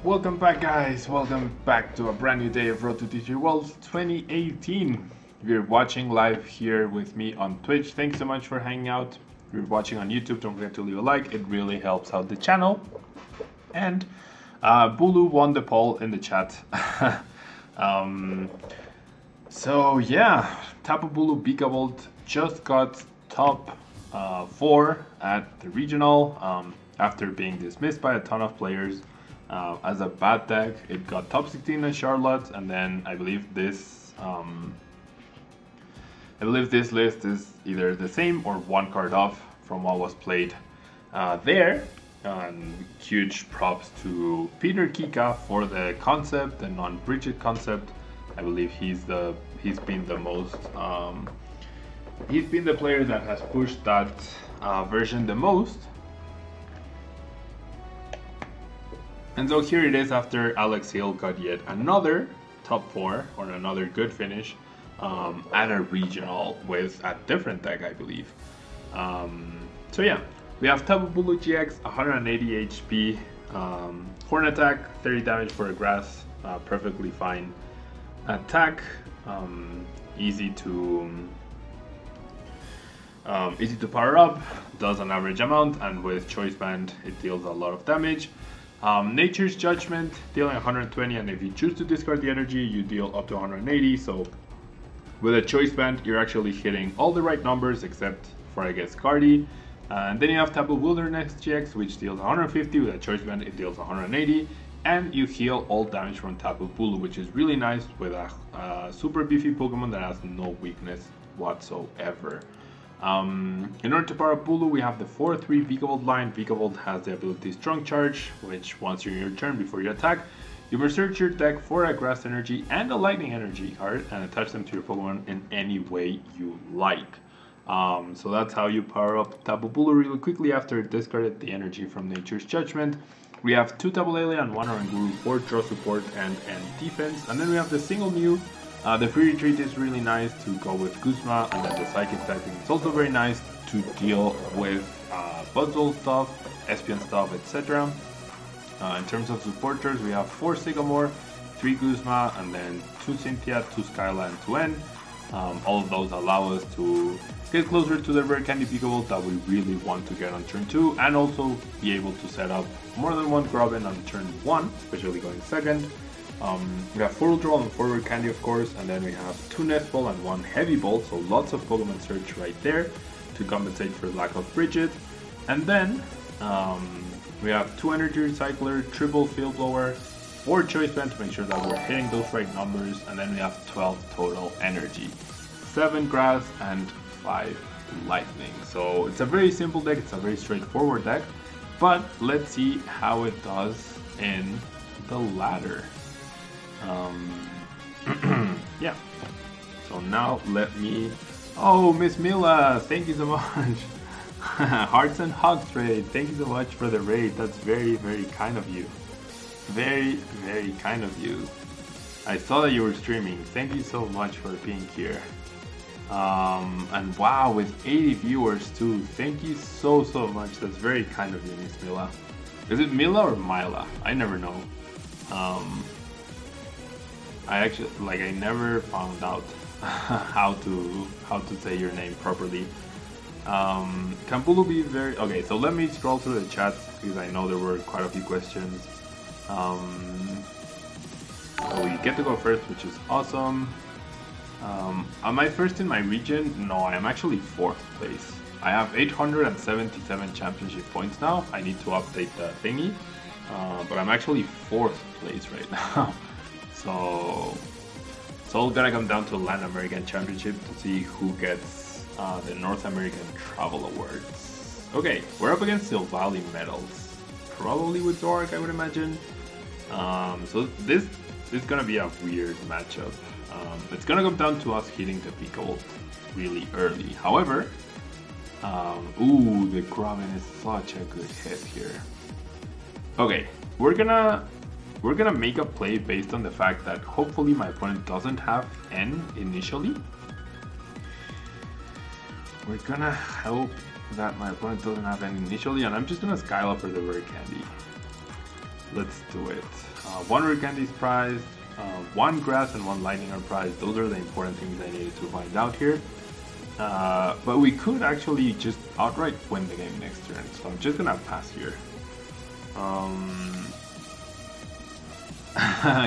Welcome back, guys. Welcome back to a brand new day of Road to TCG World 2018. If you're watching live here with me on Twitch, thanks so much for hanging out. If you're watching on YouTube, don't forget to leave a like. It really helps out the channel. And Bulu won the poll in the chat. So yeah, Tapu Bulu Vikavolt just got top 4 at the regional after being dismissed by a ton of players. As a bad deck, it got top 16 in Charlotte, and then I believe this list is either the same or one card off from what was played there. Huge props to Peter Kika for the concept, the non-Bridget concept. I believe he's been the most he's been the player that has pushed that version the most. And so here it is after Alex Hill got yet another top 4 or another good finish at a regional with a different deck, I believe. So yeah, we have Tapu Bulu-GX 180 HP, horn attack, 30 damage for a grass, perfectly fine attack, easy to power up, does an average amount, and with Choice Band it deals a lot of damage. Nature's Judgment, dealing 120, and if you choose to discard the energy, you deal up to 180. So with a Choice Band, you're actually hitting all the right numbers except for, I guess, Cardi. And then you have Tapu Wilderness GX, which deals 150. With a Choice Band, it deals 180. And you heal all damage from Tapu Bulu, which is really nice with a super beefy Pokemon that has no weakness whatsoever. In order to power up Bulu, we have the 4-3 Vikavolt line. Vikavolt has the ability Strong Charge, which once you're in your turn before you attack, you may search your deck for a Grass Energy and a Lightning Energy card and attach them to your Pokemon in any way you like. So that's how you power up Tapu Bulu really quickly after discarded the energy from Nature's Judgment. We have 2 Tapu Lele and 1 Oranguru for draw support and defense. And then we have the single Mew. The free retreat is really nice to go with Guzma, and then the psychic typing is also very nice to deal with puzzle stuff, Espion stuff, etc. In terms of supporters, we have 4 Sycamore, 3 Guzma, and then 2 Cynthia, 2 Skyla, and 2 N. All of those allow us to get closer to the Rare Candy Vikavolt that we really want to get on turn 2, and also be able to set up more than one Grubbin on turn 1, especially going second. We have 4 Ultra Ball and 4 Rare Candy, of course, and then we have 2 Nest Ball and 1 Heavy Ball, so lots of Pokemon search right there to compensate for the lack of Bridget. And then we have 2 Energy Recycler, triple Field Blower, 4 Choice Band to make sure that we're hitting those right numbers, and then we have 12 total energy, 7 Grass and 5 Lightning. So it's a very simple deck, it's a very straightforward deck, but let's see how it does in the ladder. Yeah, so now let me... Oh, Miss Mila, thank you so much. Hearts and Hugs raid, thank you so much for the raid. That's very, very kind of you. Very, very kind of you. I saw that you were streaming. Thank you so much for being here. And wow, with 80 viewers too. Thank you so much. That's very kind of you, Miss Mila. Is it Mila or Mila? I never know. I never found out how to say your name properly. Can Bulu be very... Okay, so let me scroll through the chat because I know there were quite a few questions. So we get to go first, which is awesome. Am I first in my region? No, I am actually 4th place. I have 877 championship points now. I need to update the thingy. But I'm actually 4th place right now. So it's all gonna come down to Latin American Championship to see who gets the North American Travel Awards. Okay, we're up against Silvally Metals. Probably with Dork, I would imagine. So this is gonna be a weird matchup. It's gonna come down to us hitting the Vikavolt really early. However, ooh, the Grubbin is such a good hit here. Okay, we're gonna make a play based on the fact that hopefully my opponent doesn't have N initially. We're gonna hope that my opponent doesn't have N initially, and I'm just gonna Skyla for the Rare Candy. Let's do it. One Rare Candy's prized, one Grass and one Lightning are prized. Those are the important things I needed to find out here. But we could actually just outright win the game next turn, so I'm just gonna pass here.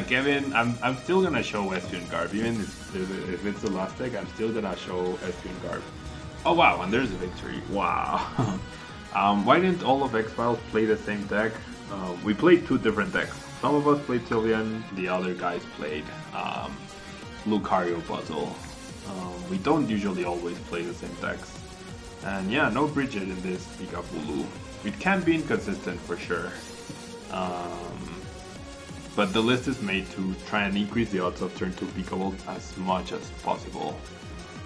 Kevin, I'm still gonna show Espion Garb, even if it's the last deck. I'm still gonna show Espion Garb. Oh wow, and there's a victory. Wow. Why didn't all of X-Files play the same deck? We played two different decks. Some of us played Sylveon, the other guys played Lucario Puzzle. We don't usually always play the same decks. And yeah, no Bridget in this VIKABULU. It can be inconsistent for sure. But the list is made to try and increase the odds of turn 2 Vikavolt as much as possible.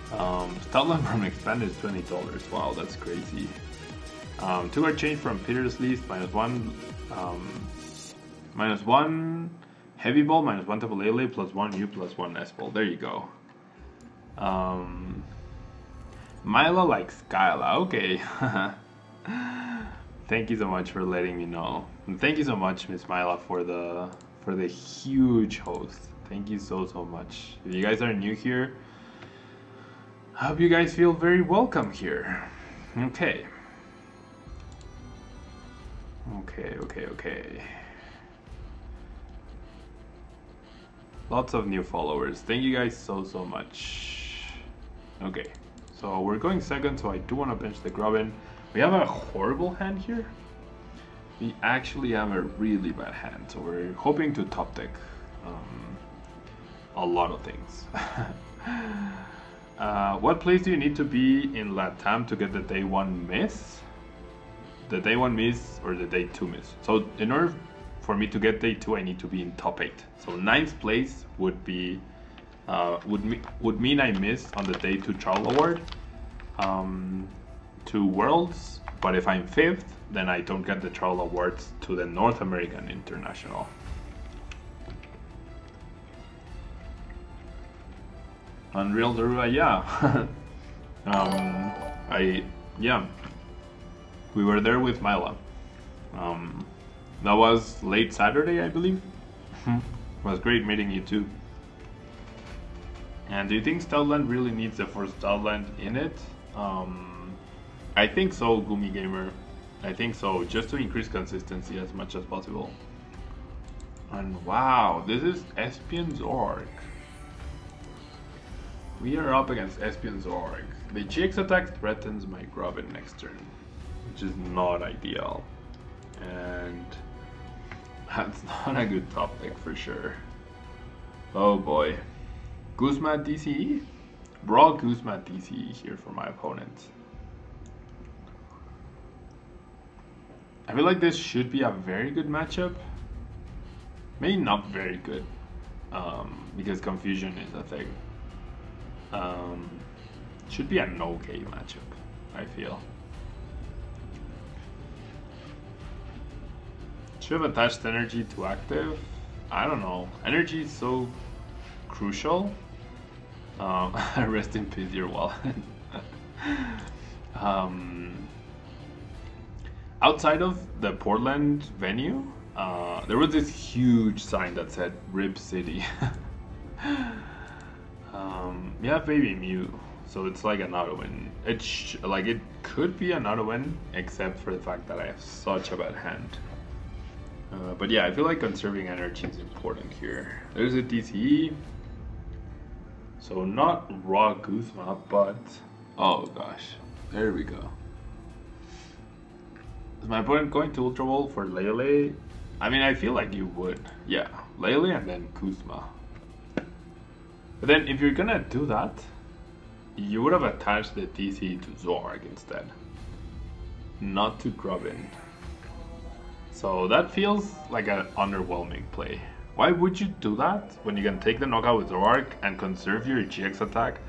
Tablemon from Expanded is $20. Wow, that's crazy. 2 are changed from Peter's list, -1 Heavy Ball, -1 Tapu Lele, +1 U, +1 S-Ball. There you go. Mila likes Skyla, okay. Thank you so much for letting me know. And thank you so much, Miss Mila, for the huge host. Thank you so much. If you guys are new here, I hope you guys feel very welcome here. Okay. Okay. Lots of new followers. Thank you guys so much. Okay, so we're going second, so I do want to bench the Grubbin. We have a horrible hand here. We actually have a really bad hand, so we're hoping to top deck a lot of things. What place do you need to be in LATAM to get the day 1 miss? The day 1 miss or the day 2 miss? So in order for me to get day 2, I need to be in top 8. So 9th place would be would mean I miss on the day 2 Travel Award to Worlds. But if I'm 5th, then I don't get the Travel Awards to the North American International. Unreal Daruba, yeah. We were there with Mila. That was late Saturday, I believe. It was great meeting you too. And do you think Stoutland really needs the first Stoutland in it? I think so, Gumi Gamer. I think so, just to increase consistency as much as possible. And wow, this is Espion Zorg. We are up against Espion Zorg. The GX attack threatens my Grubbin next turn, which is not ideal. And that's not a good top deck for sure. Oh boy. Guzma DCE? Raw Guzma DCE here for my opponent. I feel like this should be a very good matchup. Maybe not very good, because confusion is a thing. Should be an okay matchup, I feel. Should have attached energy to active. I don't know. Energy is so crucial. Rest in peace, your wallet. Outside of the Portland venue, there was this huge sign that said "Rip City." Yeah, baby Mew. So it's like an auto win. It could be an auto win, except for the fact that I have such a bad hand. But yeah, I feel like conserving energy is important here. There's a DCE. So not raw Guzma, but oh gosh, there we go. Is my opponent going to Ultra Ball for Lele? I mean, I feel like you would. Yeah, Lele and then Guzma. But then if you're gonna do that, you would have attached the DC to Zorg instead, not to Grubbin. So that feels like an underwhelming play. Why would you do that when you can take the knockout with Zorg and conserve your GX attack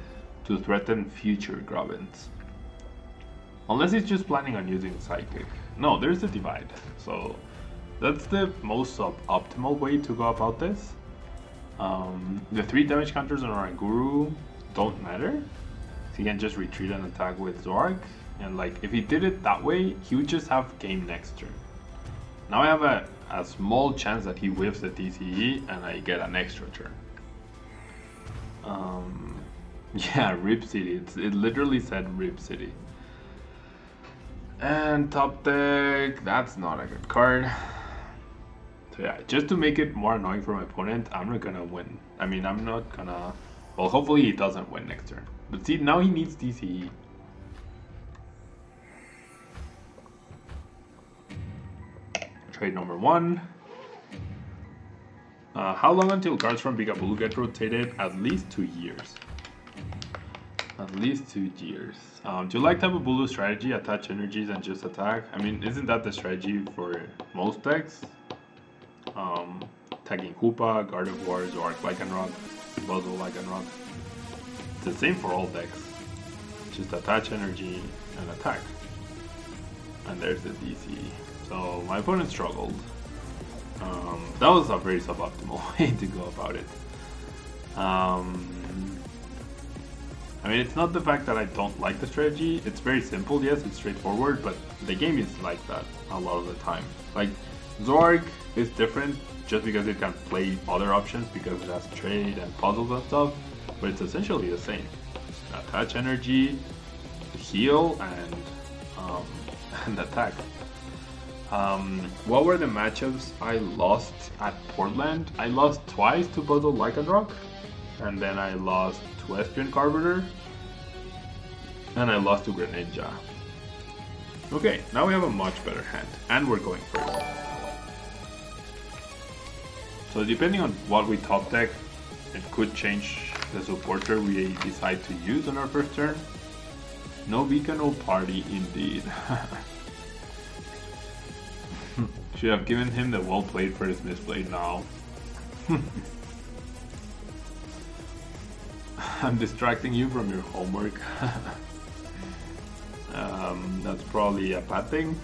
to threaten future Grubbins? Unless he's just planning on using Psychic. No, there's the divide. So that's the most optimal way to go about this. The 3 damage counters on Oranguru don't matter. He can just retreat and attack with Zorg. And like, if he did it that way, he would just have game next turn. Now I have a small chance that he whiffs the TCE and I get an extra turn. Yeah, Rip City. It literally said Rip City. And top deck, that's not a good card. So yeah, just to make it more annoying for my opponent, I'm not gonna win. I mean, I'm not gonna... Well, hopefully he doesn't win next turn. But see, now he needs TCE. Trade number 1. How long until cards from BKABULU get rotated? At least 2 years. At least 2 years. Do you like Tapu Bulu strategy? Attach energies and just attack? I mean, isn't that the strategy for most decks? Tagging Hoopa, Guard of War, Zork Lycanroc, Buzzle Lycanroc. It's the same for all decks. Just attach energy and attack. And there's the DC. So my opponent struggled. That was a very suboptimal way to go about it. I mean, it's not the fact that I don't like the strategy. It's very simple, yes, it's straightforward, but the game is like that a lot of the time. Like, Zorg is different just because it can play other options because it has trade and puzzles and stuff, but it's essentially the same. Attach energy, heal, and attack. What were the matchups I lost at Portland? I lost twice to Buzzle Lycanroc, and then I lost to Espion Carpenter, and I lost to Greninja. Okay, now we have a much better hand, and we're going first. So depending on what we top deck, it could change the supporter we decide to use on our first turn. No Vika, no party indeed. Should have given him the well played for his misplay now. I'm distracting you from your homework. That's probably a bad thing.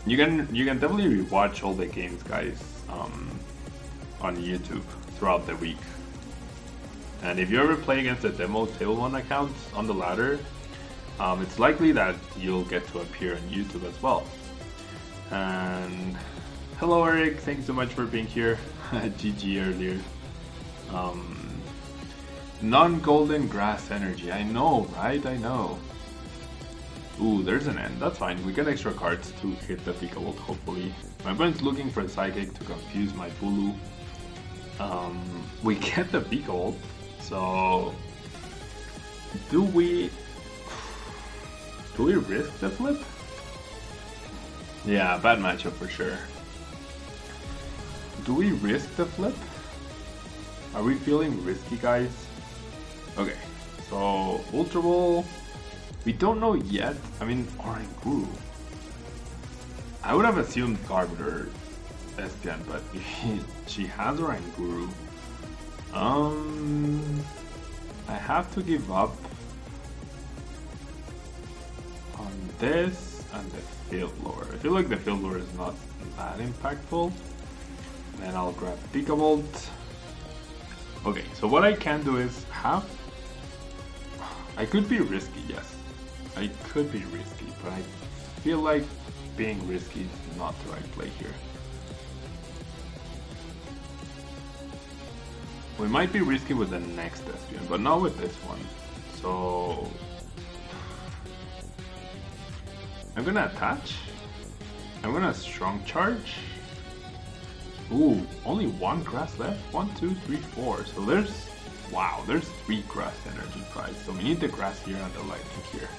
You can definitely rewatch all the games, guys, on YouTube throughout the week. And if you ever play against the demo Tablemon account on the ladder, it's likely that you'll get to appear on YouTube as well. And hello Eric, thanks so much for being here. GG earlier. Non-golden Grass Energy. I know, right? I know. Ooh, there's an end. That's fine. We get extra cards to hit the Vikavolt, hopefully. My opponent's looking for a Psychic to confuse my Bulu. We get the Vikavolt, so... Do we risk the flip? Yeah, bad matchup for sure. Do we risk the flip? Are we feeling risky, guys? Okay, so Ultra Ball, we don't know yet. I mean, Oranguru. I would have assumed Carpenter Espion, but she has Oranguru. I have to give up on this and the Field Blower. I feel like the Field Blower is not that impactful. Then I'll grab Vikavolt. Okay, so what I can do is I could be risky, yes. I could be risky, but I feel like being risky is not the right play here. We might be risky with the next Espion, but not with this one. So I'm gonna attach. I'm gonna strong charge. Ooh, only one grass left? 1, 2, 3, 4. So there's, wow, there's 3 grass energy prize. So we need the grass here and the lightning here.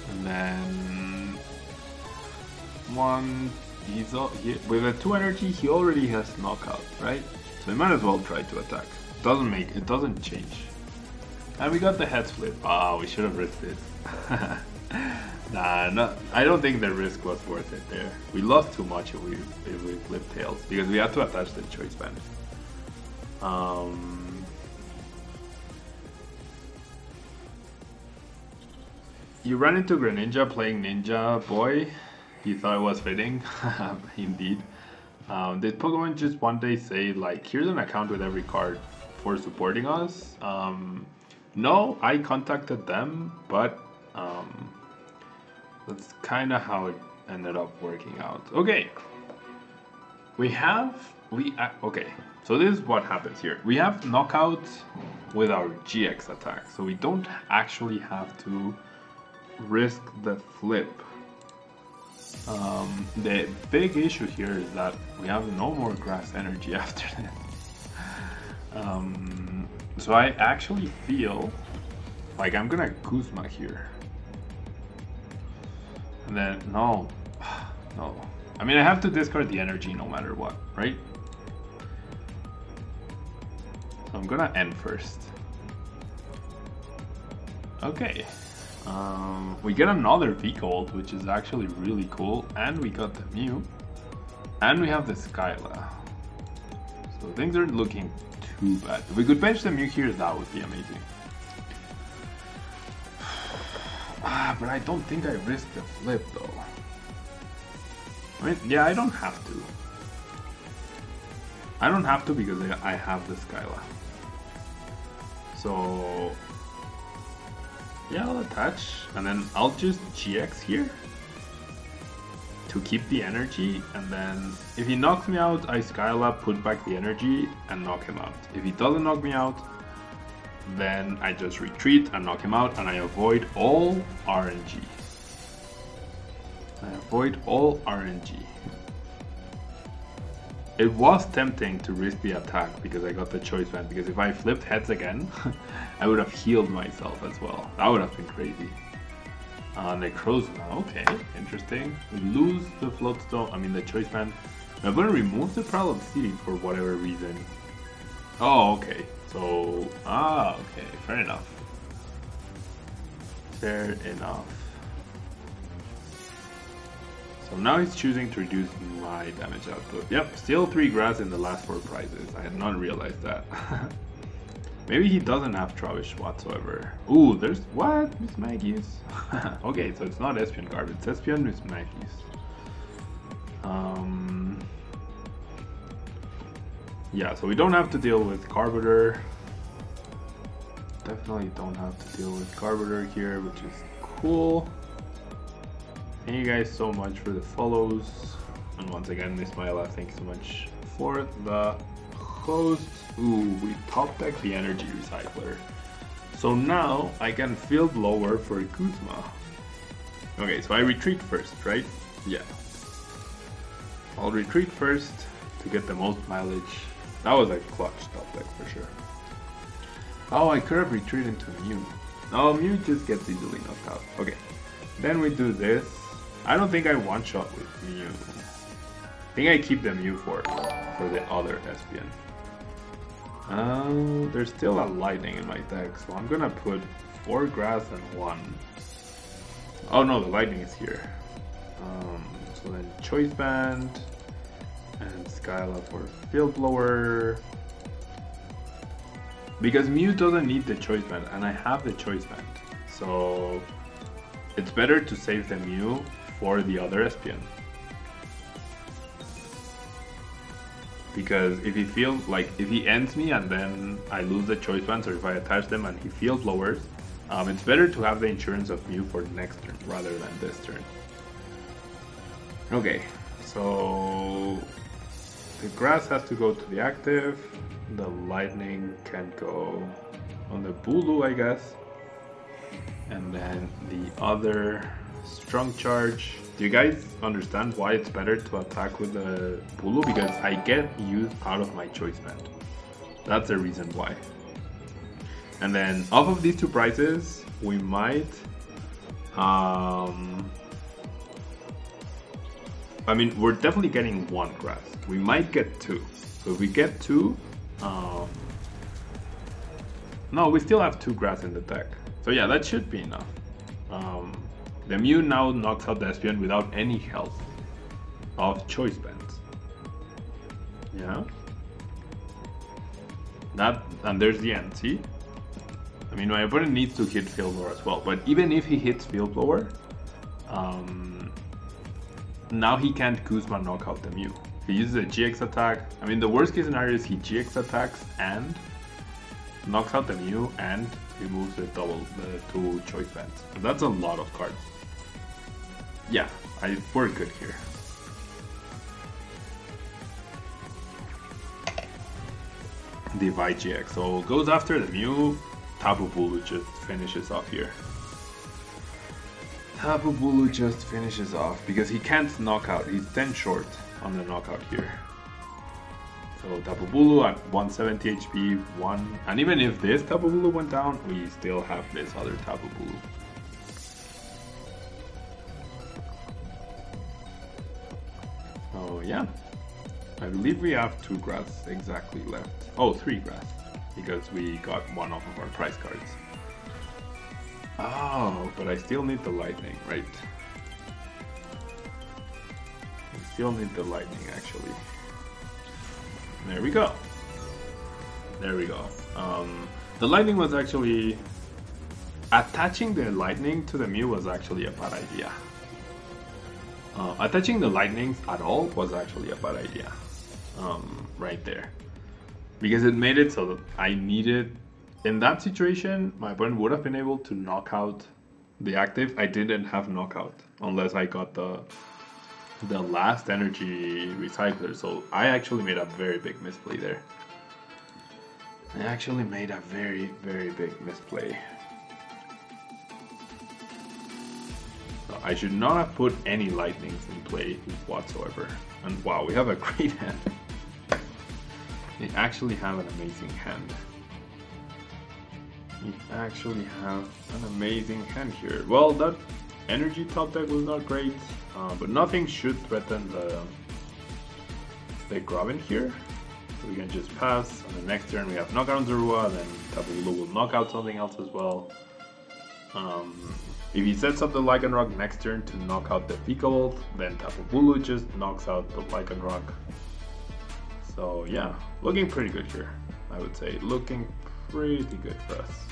And then one, with a 2 energy, he already has knockout, right? So we might as well try to attack. It doesn't change. And we got the head flip. Ah, we should have risked it. Nah, no, I don't think the risk was worth it there. We lost too much if we flipped tails because we had to attach the choice band. You ran into Greninja playing Ninja Boy. You thought it was fitting. Indeed. Did Pokemon just one day say like, here's an account with every card for supporting us? No, I contacted them, but that's kind of how it ended up working out. Okay, okay. So this is what happens here. We have knockout with our GX attack, so we don't actually have to risk the flip. The big issue here is that we have no more Grass Energy after this. So I actually feel like I'm gonna Guzma here. And then, no. I mean, I have to discard the energy no matter what, right? So I'm gonna end first. Okay. We get another Vikavolt, which is actually really cool. And we got the Mew. And we have the Skyla. So things aren't looking too bad. If we could bench the Mew here, that would be amazing. But I don't think I risk the flip though. I mean, yeah, I don't have to. I don't have to because I have the Skyla. So yeah, I'll attach and then I'll just GX here to keep the energy, and then if he knocks me out, I Skyla, put back the energy and knock him out. If he doesn't knock me out, then I just retreat and knock him out, and I avoid all RNG. It was tempting to risk the attack because I got the choice band, because if I flipped heads again, I would have healed myself as well. That would have been crazy. Necrozma, okay, interesting. We lose the Floatstone, I mean the choice band. I'm gonna remove the Problem City for whatever reason. Oh, okay. So, okay, fair enough. Fair enough. So now he's choosing to reduce my damage output. Yep, still 3 grass in the last 4 prizes. I had not realized that. Maybe he doesn't have Travish whatsoever. Ooh, there's what? Miss Maggie's. Okay, so it's not Espion Garb, it's Espion Miss Maggie's. Yeah, so we don't have to deal with Carburetor. Definitely don't have to deal with Carburetor here, which is cool. Thank you guys so much for the follows. And once again, Miss Myla, thank you so much for the host. Ooh, we top deck the Energy Recycler. So now I can Field Blower for Guzma. Okay, so I retreat first, right? Yeah. I'll retreat first to get the most mileage. That was a clutch top deck for sure. Oh, I could have retreated into Mew. Oh, Mew just gets easily knocked out. Okay, then we do this. I don't think I one-shot with Mew. I think I keep the Mew for the other Espion. There's still a Lightning in my deck, so I'm gonna put 4 grass and 1. Oh no, the Lightning is here. So then Choice Band and Skyla for Field Blower. Because Mew doesn't need the Choice Band, and I have the Choice Band. So it's better to save the Mew for the other Espion. Because if he feels like, if he ends me and then I lose the Choice Bands, or if I attach them and he Field Blowers, it's better to have the insurance of Mew for the next turn rather than this turn. Okay, so the grass has to go to the active. The Lightning can go on the Bulu, I guess. And then the other Strong Charge. Do you guys understand why it's better to attack with the Bulu? Because I get used out of my Choice Band. That's the reason why. And then off of these 2 prizes, we might... I mean, we're definitely getting 1 grass. We might get 2. So if we get 2... no, we still have 2 grass in the deck. So yeah, that should be enough. The Mew now knocks out the Espion without any help of Choice Bands. Yeah. That, and there's the end, see? I mean, my opponent needs to hit Field Blower as well, but even if he hits Field Blower, now he can't Guzma knock out the Mew. If he uses a GX attack, I mean, the worst case scenario is he GX attacks and knocks out the Mew and removes the 2 Choice Bands. That's a lot of cards. yeah, we're good here. The VIKABULU. So goes after the Mew. Tapu Bulu just finishes off here. Tapu Bulu just finishes off because he can't knock out. He's 10 short on the knockout here. So Tapu Bulu at 170 HP, and even if this Tapu Bulu went down, we still have this other Tapu Bulu. Oh yeah, I believe we have 2 grass exactly left. Oh, 3 grass, because we got one off of our prize cards. Oh, but I still need the lightning, right? I still need the lightning, actually. There we go. There we go. The lightning was actually... Attaching the lightning to the Mew was actually a bad idea. Attaching the lightnings at all was actually a bad idea. Right there. Because it made it so that I needed... In that situation, my opponent would have been able to knock out the active. I didn't have knockout unless I got the last Energy Recycler. So I actually made a very big misplay there. I actually made a very, very big misplay. So I should not have put any lightnings in play whatsoever. And wow, we have a great hand. We actually have an amazing hand. We actually have an amazing hand here. Well, that energy top deck was not great, but nothing should threaten the Grubbin here. So we can just pass. On the next turn we have knockout on Zorua, then Tapu Bulu will knock out something else as well. If he sets up the Lycanroc next turn to knock out the Vikavolt, then Tapu Bulu just knocks out the Lycanroc. So yeah, looking pretty good here, I would say. Looking pretty good for us.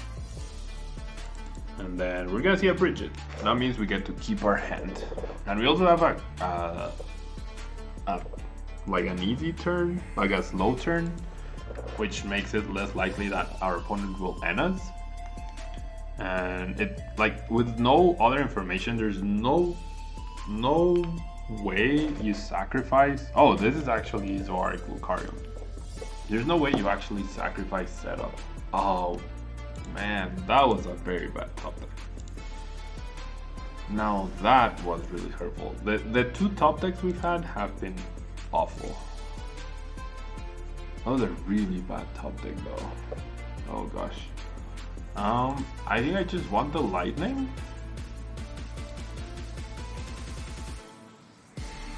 And then we're gonna see a Bridget. That means we get to keep our hand. And we also have like an easy turn, like a slow turn, which makes it less likely that our opponent will end us. And it, like, with no other information, there's no way you sacrifice. Oh, this is actually Zoaric Lucario. There's no way you actually sacrifice setup. Oh man, that was a very bad top deck. Now that was really hurtful. The 2 top decks we've had have been awful. That was a really bad top deck though. Oh gosh. I think I just want the lightning.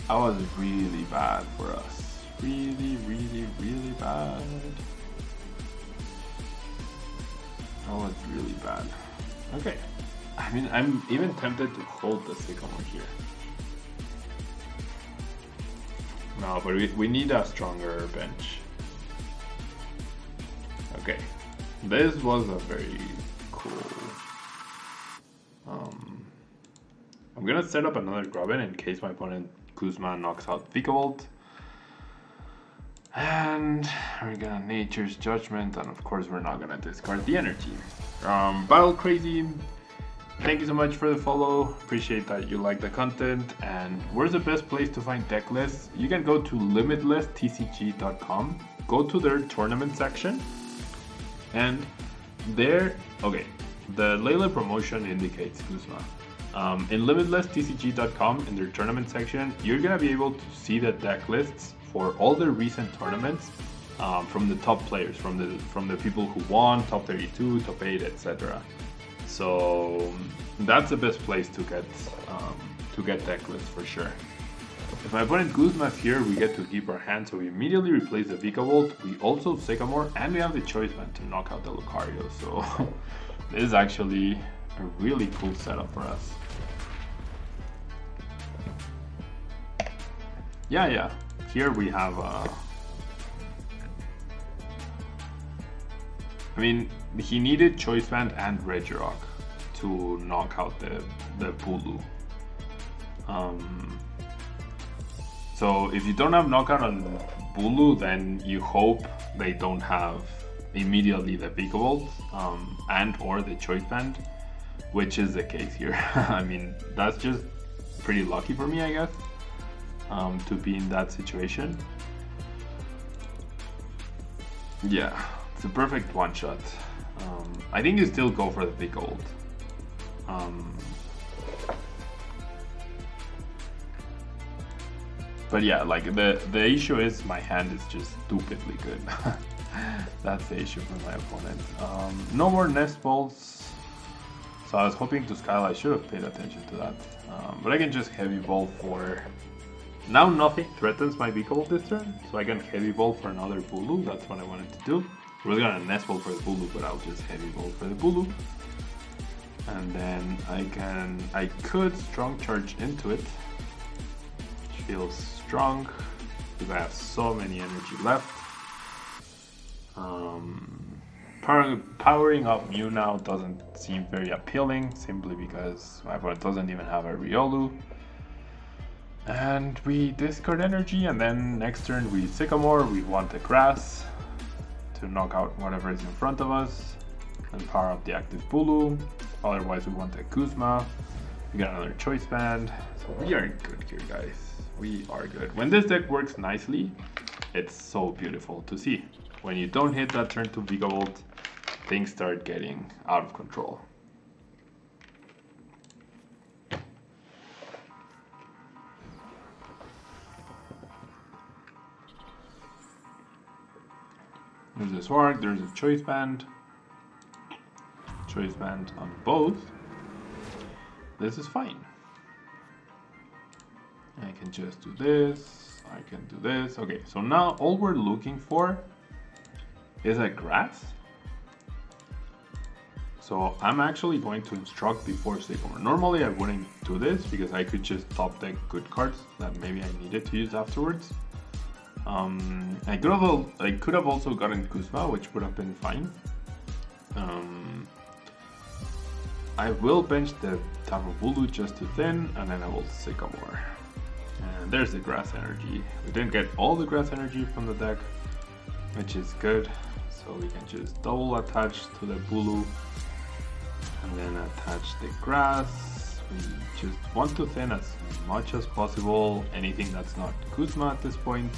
That was really bad for us. Really, really, really bad. That was really bad. Okay. I mean, I'm even tempted to hold the Sycamore here. No, but we need a stronger bench. Okay. This was a very cool... I'm gonna set up another Grubbin in case my opponent Guzma knocks out Vikavolt. And we're gonna Nature's Judgment, and of course we're not gonna discard the energy. Battle Crazy, thank you so much for the follow. Appreciate that you like the content. And where's the best place to find deck lists? You can go to limitlesstcg.com, go to their tournament section, and there, okay, the Lele promotion indicates Guzma. In limitlesstcg.com, in their tournament section, you're gonna be able to see the deck lists for all the recent tournaments from the top players, from the people who won, top 32, top 8, etc. So that's the best place to get deck lists for sure. If my opponent Guzma's here, we get to keep our hand, so we immediately replace the Vikavolt. We also Sycamore, and we have the choice band to knock out the Lucario. So this is actually a really cool setup for us. Yeah. Here we have I mean, he needed Choice Band and Regirock to knock out the Bulu. So if you don't have knockout on Bulu, then you hope they don't have immediately the Vikavolt and or the Choice Band, which is the case here. I mean, that's just pretty lucky for me, I guess, to be in that situation. Yeah, it's a perfect one-shot. I think you still go for the Vikavolt. But yeah, like the issue is my hand is just stupidly good. That's the issue for my opponent. No more nest balls. So I was hoping to Skyla. I should have paid attention to that. But I can just heavy ball for... Now nothing threatens my Vikavolt this turn, so I can heavy ball for another Bulu. That's what I wanted to do. I was gonna nest ball for the Bulu, but I'll just heavy ball for the Bulu. And then I could strong charge into it. Which feels strong, because I have so many energy left. Powering up Mew now doesn't seem very appealing, simply because my opponent doesn't even have a Riolu. And we discard energy, and then next turn we Sycamore. We want the Grass to knock out whatever is in front of us and power up the active Bulu. Otherwise we want a Guzma. We got another Choice Band. So we are good here, guys. We are good. When this deck works nicely, it's so beautiful to see. When you don't hit that turn to Vikavolt, things start getting out of control. There's a Sword, there's a Choice Band. Choice Band on both. This is fine. I can just do this. I can do this. Okay, so now all we're looking for is a Grass. So I'm actually going to instruct before Sycamore. Normally I wouldn't do this because I could just top deck good cards that maybe I needed to use afterwards. I could have also gotten Guzma, which would have been fine. I will bench the Tapu Bulu just to thin, and then I will Sycamore. And there's the Grass Energy. We didn't get all the Grass Energy from the deck, which is good. So we can just double attach to the Bulu, and then attach the Grass. We just want to thin as much as possible anything that's not Guzma at this point,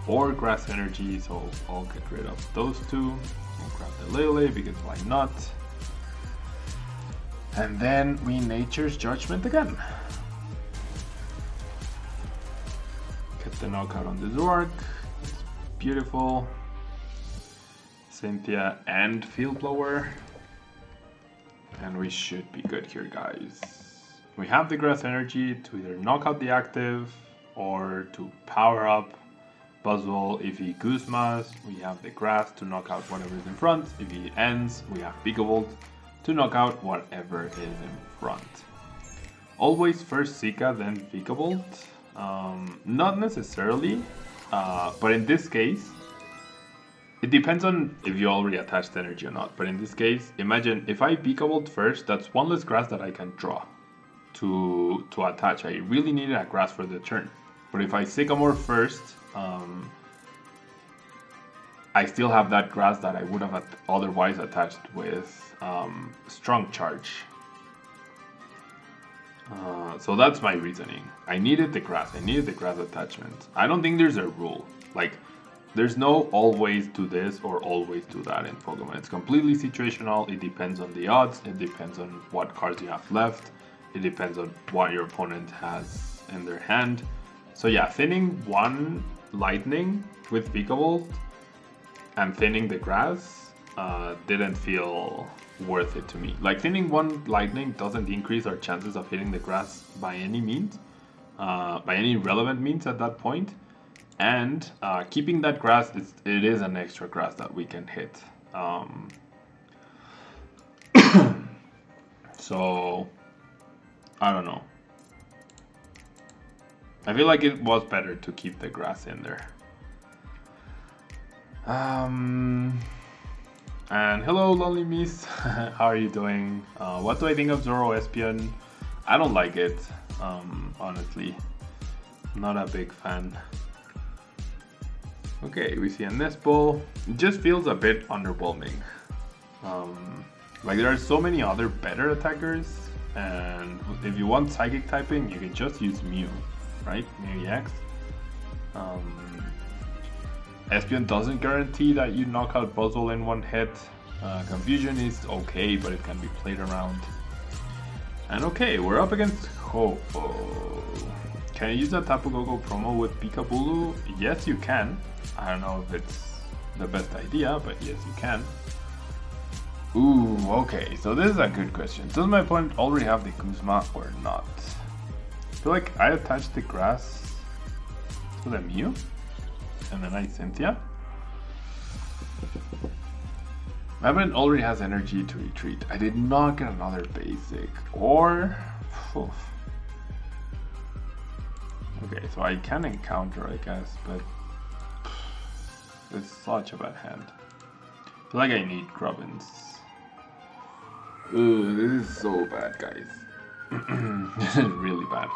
or Grass Energy, so I'll get rid of those two. I'll grab the Lele because why not? And then we Nature's Judgment again. Get the knockout on the Zork. It's beautiful. Cynthia and Field Blower. And we should be good here, guys. We have the Grass Energy to either knock out the active or to power up Buzzwole. If he Guzmas, we have the Grass to knock out whatever is in front. If he ends, we have Vikavolt to knock out whatever is in front. Always first Zika, then Vikavolt. Not necessarily, but in this case, it depends on if you already attached energy or not. But in this case, imagine if I Vikavolt first, that's one less Grass that I can draw to attach. I really needed a Grass for the turn. But if I Sycamore first, I still have that Grass that I would have otherwise attached with Strong Charge. So that's my reasoning. I needed the Grass. I needed the Grass attachment. I don't think there's a rule. Like, there's no always do this or always do that in Pokemon. It's completely situational. It depends on the odds. It depends on what cards you have left. It depends on what your opponent has in their hand. So yeah, thinning one Lightning with Vikavolt and thinning the Grass didn't feel worth it to me. Like, thinning one Lightning doesn't increase our chances of hitting the Grass by any means, by any relevant means at that point. And keeping that Grass, it is an extra Grass that we can hit. So, I don't know. I feel like it was better to keep the Grass in there. And hello, Lonely Miss. How are you doing? What do I think of Zoro Espion? I don't like it, honestly. Not a big fan. Okay, we see a Nest Ball. It just feels a bit underwhelming. Like, there are so many other better attackers And if you want psychic typing, you can just use Mew, right? Mew EX. Espeon doesn't guarantee that you knock out Buzzwole in one hit. Confusion is okay, but it can be played around. And okay, we're up against Ho-Oh. Can you use that Tapu Gogo promo with BKABULU? Yes, you can. I don't know if it's the best idea, but yes, you can. Ooh, okay, so this is a good question. Does my opponent already have the Guzma or not? I feel like I attached the Grass to the Mew, and then I Cynthia. My opponent already has energy to retreat. I did not get another basic, or... Okay, so I can encounter, I guess, but... It's such a bad hand. I feel like I need Grubbins. Ooh, this is so bad, guys. This is really bad.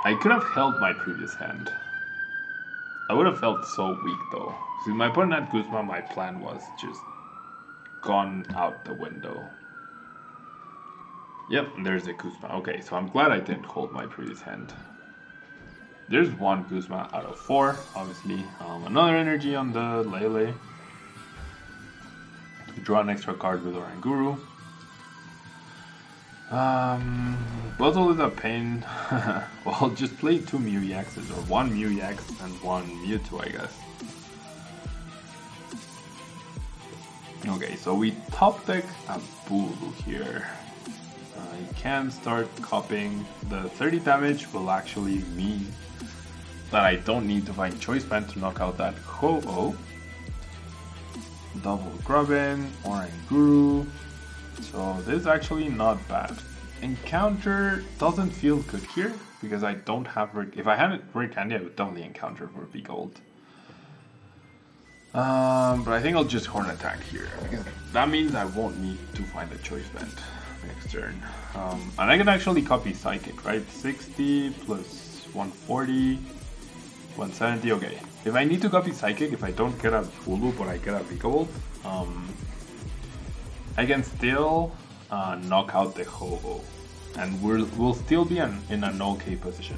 I could have held my previous hand. I would have felt so weak though. See, my opponent had Guzma, my plan was just gone out the window. Yep, there's a Guzma. Okay, so I'm glad I didn't hold my previous hand. There's one Guzma out of 4, obviously. Another energy on the Lele. Draw an extra card with Oranguru. Buzzwole is a pain. Well, just play 2 Mew EXs, or 1 Mew EX and 1 Mewtwo, I guess. Okay, so we top deck a Bulu here. I can start copying. The 30 damage will actually mean that I don't need to find Choice Band to knock out that Ho-Oh. Double Grubbin, Oranguru. So this is actually not bad. Encounter doesn't feel good here because I don't have if I had Rare Candy, I would definitely encounter for Vikavolt. But I think I'll just Horn Attack here because that means I won't need to find a Choice Band next turn. And I can actually copy Psychic, right? 60 plus 140, 170. Okay. If I need to copy Psychic, if I don't get a Bulu but I get a Vikavolt, I can still knock out the Ho-Oh, and we'll still be in an okay position.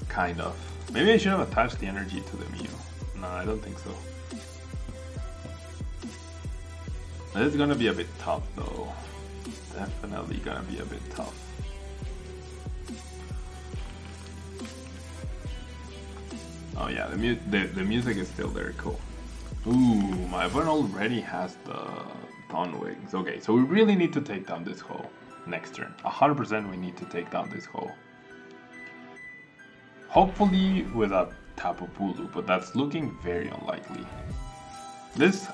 Kind of. Maybe I should have attached the energy to the Mew. No, I don't think so. This is gonna be a bit tough though. Definitely gonna be a bit tough. Oh yeah, the music is still there, cool. Ooh, my opponent already has the Dawn Wings. Okay, so we really need to take down this Ho next turn. 100% we need to take down this Ho. Hopefully with a Tapu Bulu, but that's looking very unlikely.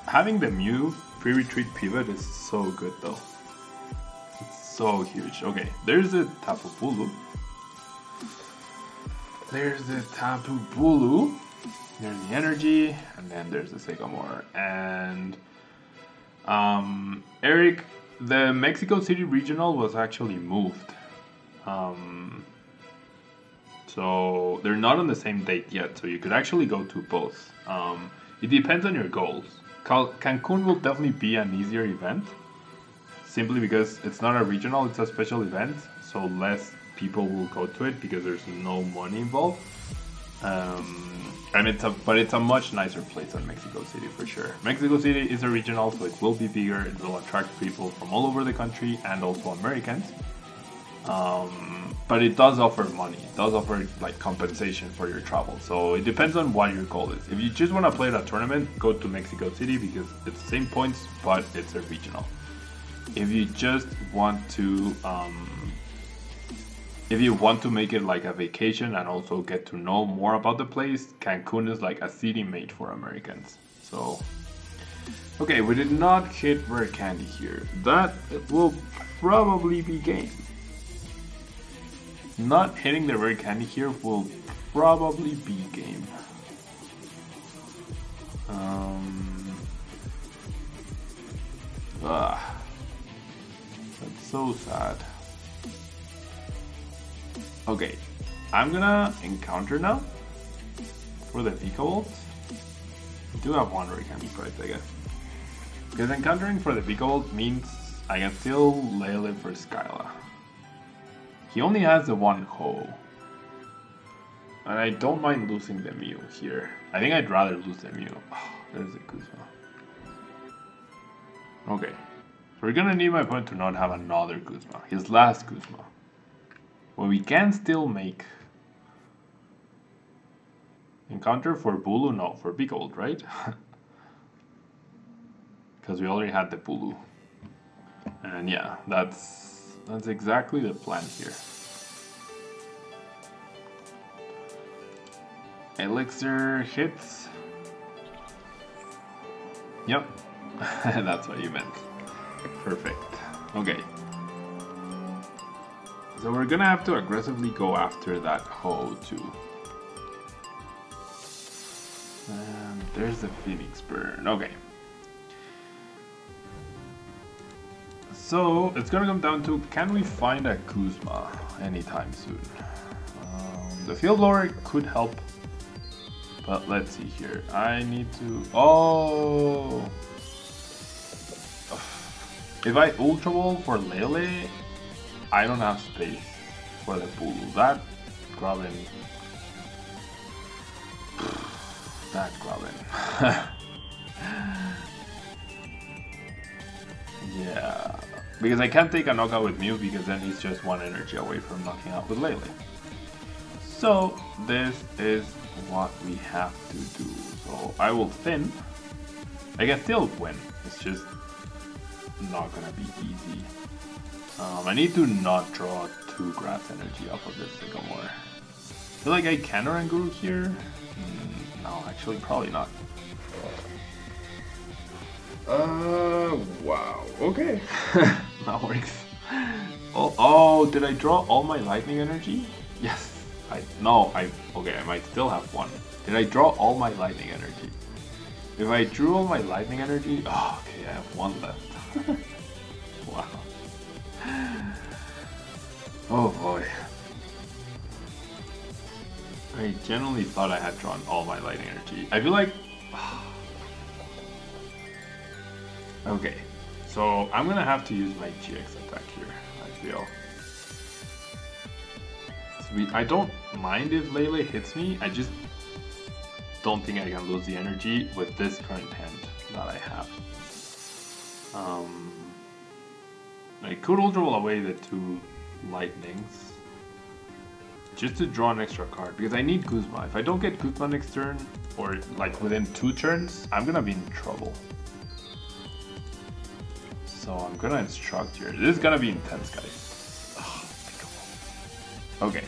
Having the Mew pre-retreat pivot is so good though. It's so huge. Okay, there's the Tapu Bulu. There's the Tapu Bulu. There's the energy, and then there's the Sycamore. And Eric, the Mexico City regional was actually moved. So they're not on the same date yet, so you could actually go to both. It depends on your goals. Cancun will definitely be an easier event, simply because it's not a regional, it's a special event, so less people will go to it because there's no money involved. And it's a much nicer place than Mexico City for sure. Mexico City is a regional, so it will be bigger. It will attract people from all over the country and also Americans. But it does offer money. It does offer like compensation for your travel. So it depends on what your goal is. If you just want to play at a tournament, go to Mexico City because it's the same points, but it's a regional. If you just want to make it like a vacation and also get to know more about the place, Cancun is like a city made for Americans. So, okay, we did not hit Rare Candy here. That will probably be game. Not hitting the Rare Candy here will probably be game. That's so sad. Okay, I'm gonna encounter now for the Vikavolt. I do have one Rare Candy prize, I guess. Because encountering for the Vikavolt means I can still Lele for Skyla. He only has the one Ho. And I don't mind losing the Mew here. I think I'd rather lose the Mew. Oh, there's the Guzma. Okay. So we're gonna need my opponent to not have another Guzma. His last Guzma. Well, we can still make... Encounter for Bulu? No, for Vikavolt, right? Because we already had the Bulu. And yeah, that's exactly the plan here. Elixir hits. Yep, that's what you meant. Perfect. Okay. So we're gonna have to aggressively go after that Ho too. And there's the Phoenix Burn. Okay. So it's gonna come down to, can we find a Guzma anytime soon? The Field Blower could help, but let's see here. I need to... Oh! If I Ultra Ball for Lele, I don't have space for the Bulu. That Grubbin... That Grubbin. Yeah. Because I can't take a knockout with Mew because then he's just one energy away from knocking out with Lele. So this is what we have to do. So I will thin. I can still win. It's just not gonna be easy. I need to not draw 2 Grass Energy off of this Sycamore. I feel like I can Oranguru here. No, actually probably not. Wow. Okay. That works. Oh, did I draw all my lightning energy? Yes. Okay, I might still have one. Did I draw all my lightning energy? If I drew all my lightning energy, oh, okay, I have one left. Wow. Oh boy. I genuinely thought I had drawn all my lightning energy. I feel like... Okay, so I'm gonna have to use my GX attack here, I feel. I don't mind if Lele hits me, I just don't think I can lose the energy with this current hand that I have. I could Ultra Ball away the 2 lightnings just to draw an extra card because I need Guzma. If I don't get Guzma next turn, or like within 2 turns, I'm gonna be in trouble. So I'm gonna instruct here. This is gonna be intense, guys. Oh, okay.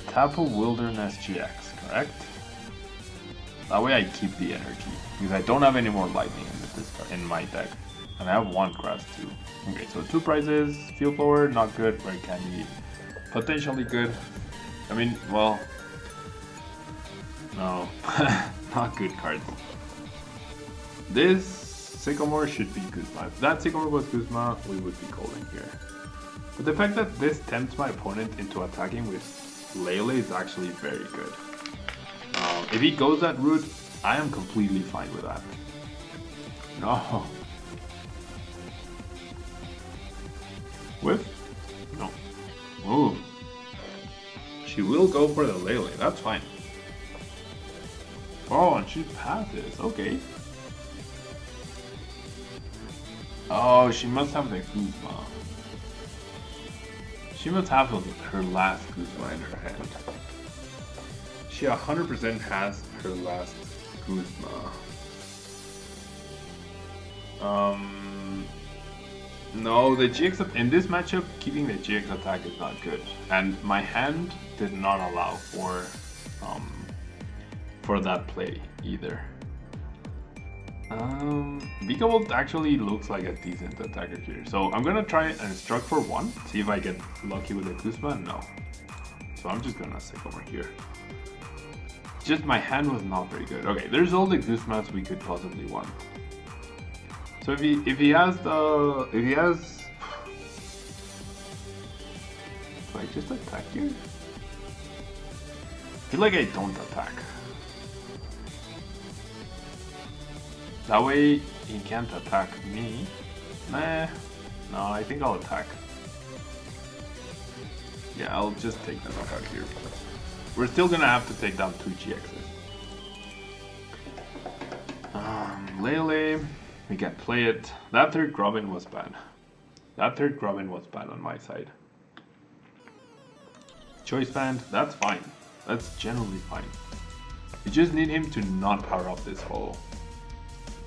Tapu Wilderness GX, correct? That way I keep the energy because I don't have any more lightning in my deck, and I have 1 grass too. Okay, so 2 prizes. Field Blower, not good. Rare Candy, potentially good. I mean, well, no, not good cards. This Sycamore should be Guzma. If that Sycamore was Guzma, we would be golden here. But the fact that this tempts my opponent into attacking with Lele is actually very good. If he goes that route, I am completely fine with that. No. Whip? No. Ooh. She will go for the Lele, that's fine. Oh, and she passes, okay. Oh, she must have the Guzma. She must have her last Guzma in her hand. She 100% has her last Guzma. No, the GX in this matchup, keeping the GX attack is not good, and my hand did not allow for that play either. Vikavolt actually looks like a decent attacker here, so I'm gonna try and instruct for 1, see if I get lucky with the Guzma. No, so I'm just gonna Sycamore here. Just my hand was not very good. Okay, there's all the Guzmas we could possibly want. So if he has do I just attack here? I feel like I don't attack. That way he can't attack me. Nah, no, I think I'll attack. Yeah, I'll just take the knockout here. We're still gonna have to take down 2 GXs. Lele, we can play it. That third Grubbin was bad. That third Grubbin was bad on my side. Choice band, that's fine. That's generally fine. You just need him to not power up this hole.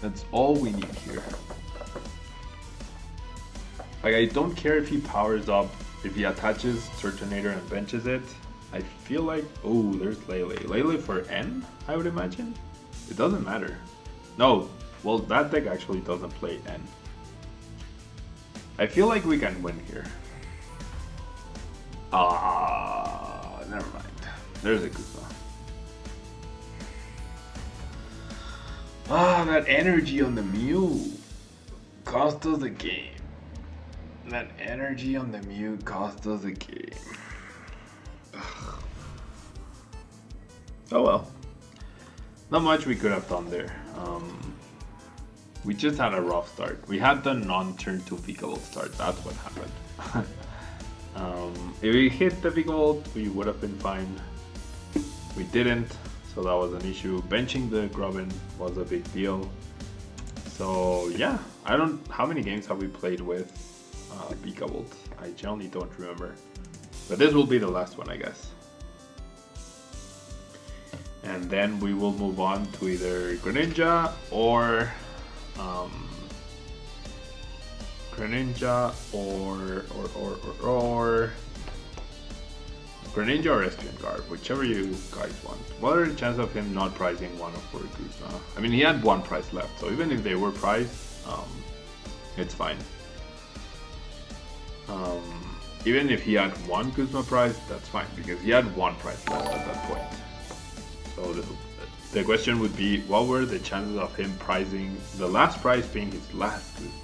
That's all we need here. Like, I don't care if he powers up, if he attaches Turtonator and benches it. I feel like, oh, there's Lele. Lele for N, I would imagine? It doesn't matter. No, well, that deck actually doesn't play N. I feel like we can win here. Never mind. There's a Guzma. That energy on the Mew cost us a game. That energy on the Mew cost us a game. Ugh. Oh well. Not much we could have done there. We just had a rough start. We had the non-turn to Vikavolt start. That's what happened. If we hit the Vikavolt, we would have been fine. We didn't, so that was an issue. Benching the Grubbin was a big deal. So yeah, how many games have we played with Vikavolt? I generally don't remember. But this will be the last one, I guess. And then we will move on to either Greninja or Greninja or Estrian Garb, whichever you guys want. What are the chances of him not pricing one of for Guzma? I mean, he had 1 price left, so even if they were priced, it's fine. Even if he had 1 Guzma price, that's fine, because he had 1 price left at that point. So the question would be, what were the chances of him pricing the last price being his last Guzma?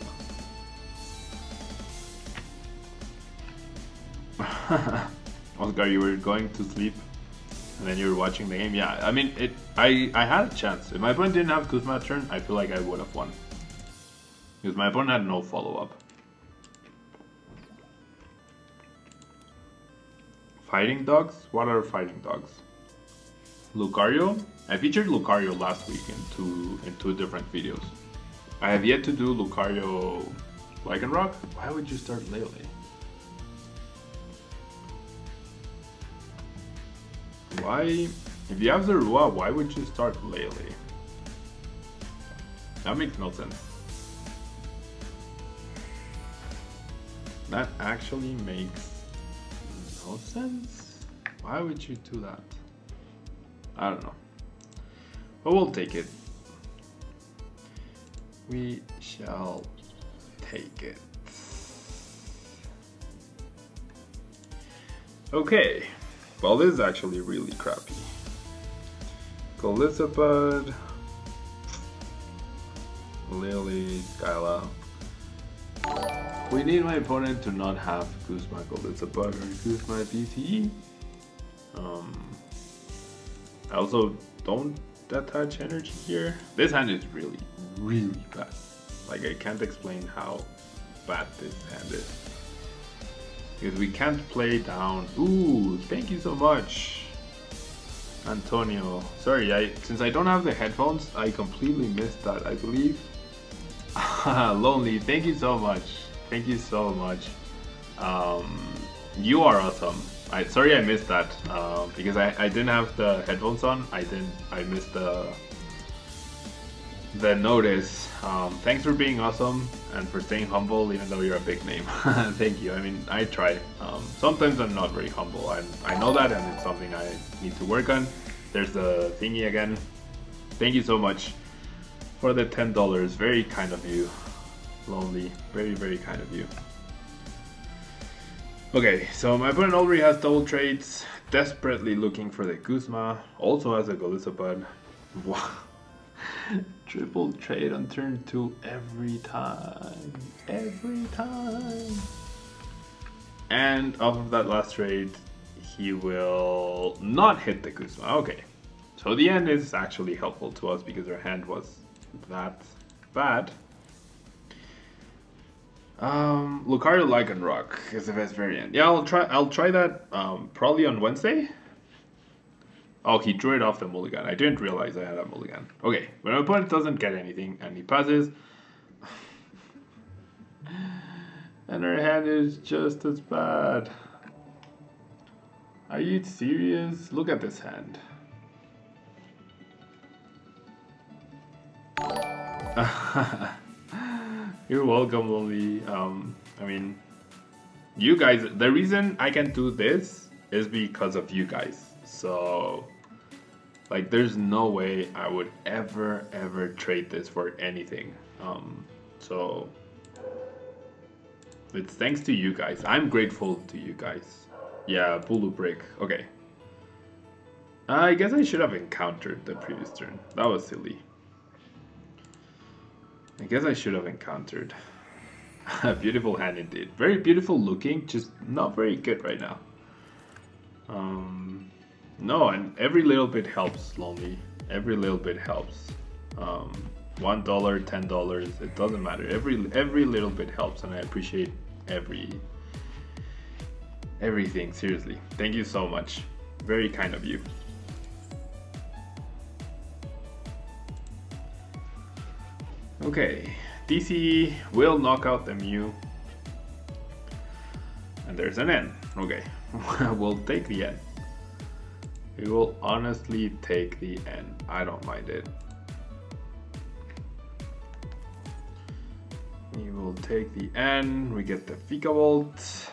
Oscar, you were going to sleep and then you were watching the game. Yeah, I mean, I had a chance. If my opponent didn't have Guzma turn, I feel like I would have won. Because my opponent had no follow-up. Fighting dogs? What are fighting dogs? Lucario? I featured Lucario last week in two different videos. I have yet to do Lucario Lycanroc. Why would you start Lele? Why? If you have Zorua, why would you start Lele? That makes no sense. That actually makes no sense. Why would you do that? I don't know. But we'll take it. We shall take it. Okay. Well, this is actually really crappy. Golisabud, Lillie, Skyla. We need my opponent to not have Guzma Golisabud or Guzma BKT. I also don't attach energy here. This hand is really, really bad. Like, I can't explain how bad this hand is. Because we can't play down. Ooh, thank you so much, Antonio. Sorry, since I don't have the headphones, I completely missed that, I believe. Lonely, thank you so much. Thank you so much. You are awesome. Sorry I missed that because I didn't have the headphones on. I missed the notice. Thanks for being awesome and for staying humble even though you're a big name. Thank you. I mean, I try. Sometimes I'm not very humble. I know that, and it's something I need to work on. There's the thingy again. Thank you so much for the $10. Very kind of you, Lonely. Very, very kind of you. Okay, so my opponent already has double trades. Desperately looking for the Guzma. Also has a Golisabud. Wow. Triple trade on turn 2 every time. Every time. And off of that last trade, he will not hit the Guzma. Okay. So the end is actually helpful to us because our hand was that bad. Lucario Lycanroc is the best variant. Yeah, I'll try that probably on Wednesday. Oh, he drew it off the mulligan. I didn't realize I had a mulligan. Okay, when my opponent doesn't get anything and he passes, and her hand is just as bad. Are you serious? Look at this hand. You're welcome, Lillie. I mean, you guys, the reason I can do this is because of you guys. So, like, there's no way I would ever trade this for anything. So, it's thanks to you guys. I'm grateful to you guys. Yeah, Bulu break. Okay. I guess I should have encountered the previous turn. That was silly. I guess I should have encountered. Beautiful hand indeed. Very beautiful looking, just not very good right now. No, and every little bit helps, Lonely. Every little bit helps. $1, $10, it doesn't matter. Every little bit helps, and I appreciate everything, seriously. Thank you so much. Very kind of you. Okay, DC will knock out the Mew. And there's an N. Okay, we'll take the N. We will honestly take the N. I don't mind it. We will take the N. We get the Vikavolt.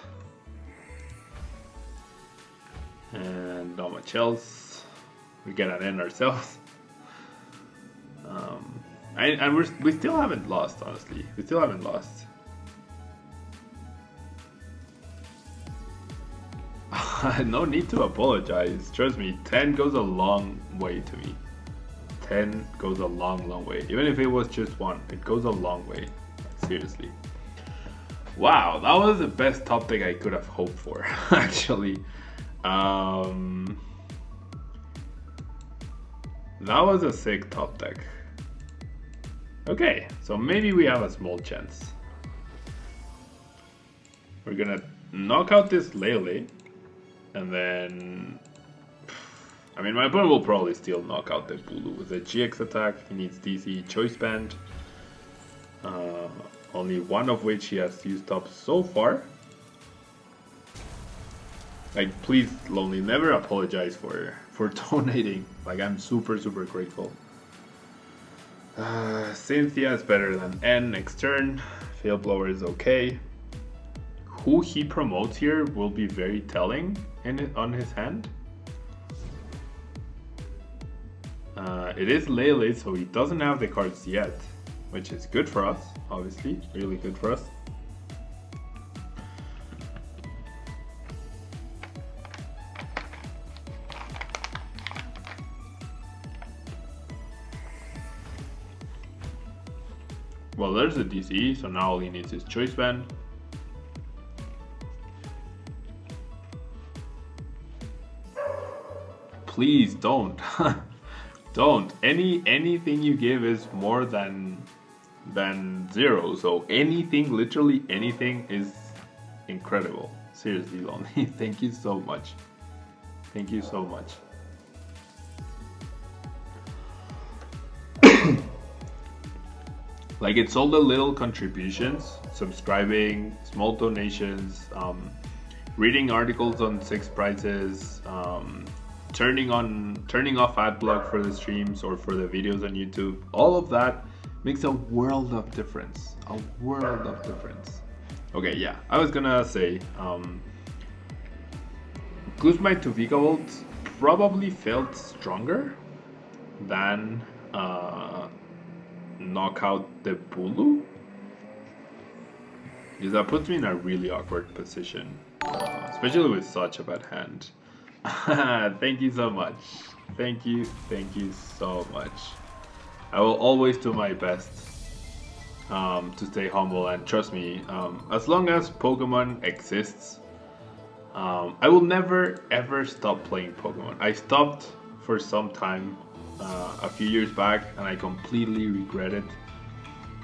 And not much else. We get an N ourselves. And we still haven't lost, honestly. We still haven't lost. No need to apologize. Trust me, 10 goes a long way to me. 10 goes a long way. Even if it was just 1, it goes a long way. Seriously. Wow, that was the best top deck I could have hoped for, actually. That was a sick top deck. Okay, so maybe we have a small chance. We're gonna knock out this Lele, and then... I mean, my opponent will probably still knock out the Bulu with a GX attack. He needs DC Choice Band. Only one of which he has used up so far. Like, please, Lonely, never apologize for donating. Like, I'm super grateful. Cynthia is better than N next turn. Field Blower is okay. Who he promotes here will be very telling on his hand. It is Lele, so he doesn't have the cards yet, which is good for us, obviously, really good for us. Well, there's a DC, so now all he needs is Choice Band. Please don't. Don't. Anything you give is more than 0. So anything, literally anything, is incredible. Seriously, Lonely. Thank you so much. Thank you so much. Like, it's all the little contributions, subscribing, small donations, reading articles on 6 prices, turning off ad block for the streams or for the videos on YouTube. All of that makes a world of difference. A world of difference. Okay, yeah, I was gonna say, Guzma to Vikavolt probably felt stronger than knock out the Bulu, because that puts me in a really awkward position, especially with such a bad hand. Thank you so much. Thank you so much. I will always do my best to stay humble, and trust me, as long as Pokemon exists, I will never ever stop playing Pokemon. I stopped for some time a few years back, and I completely regret it.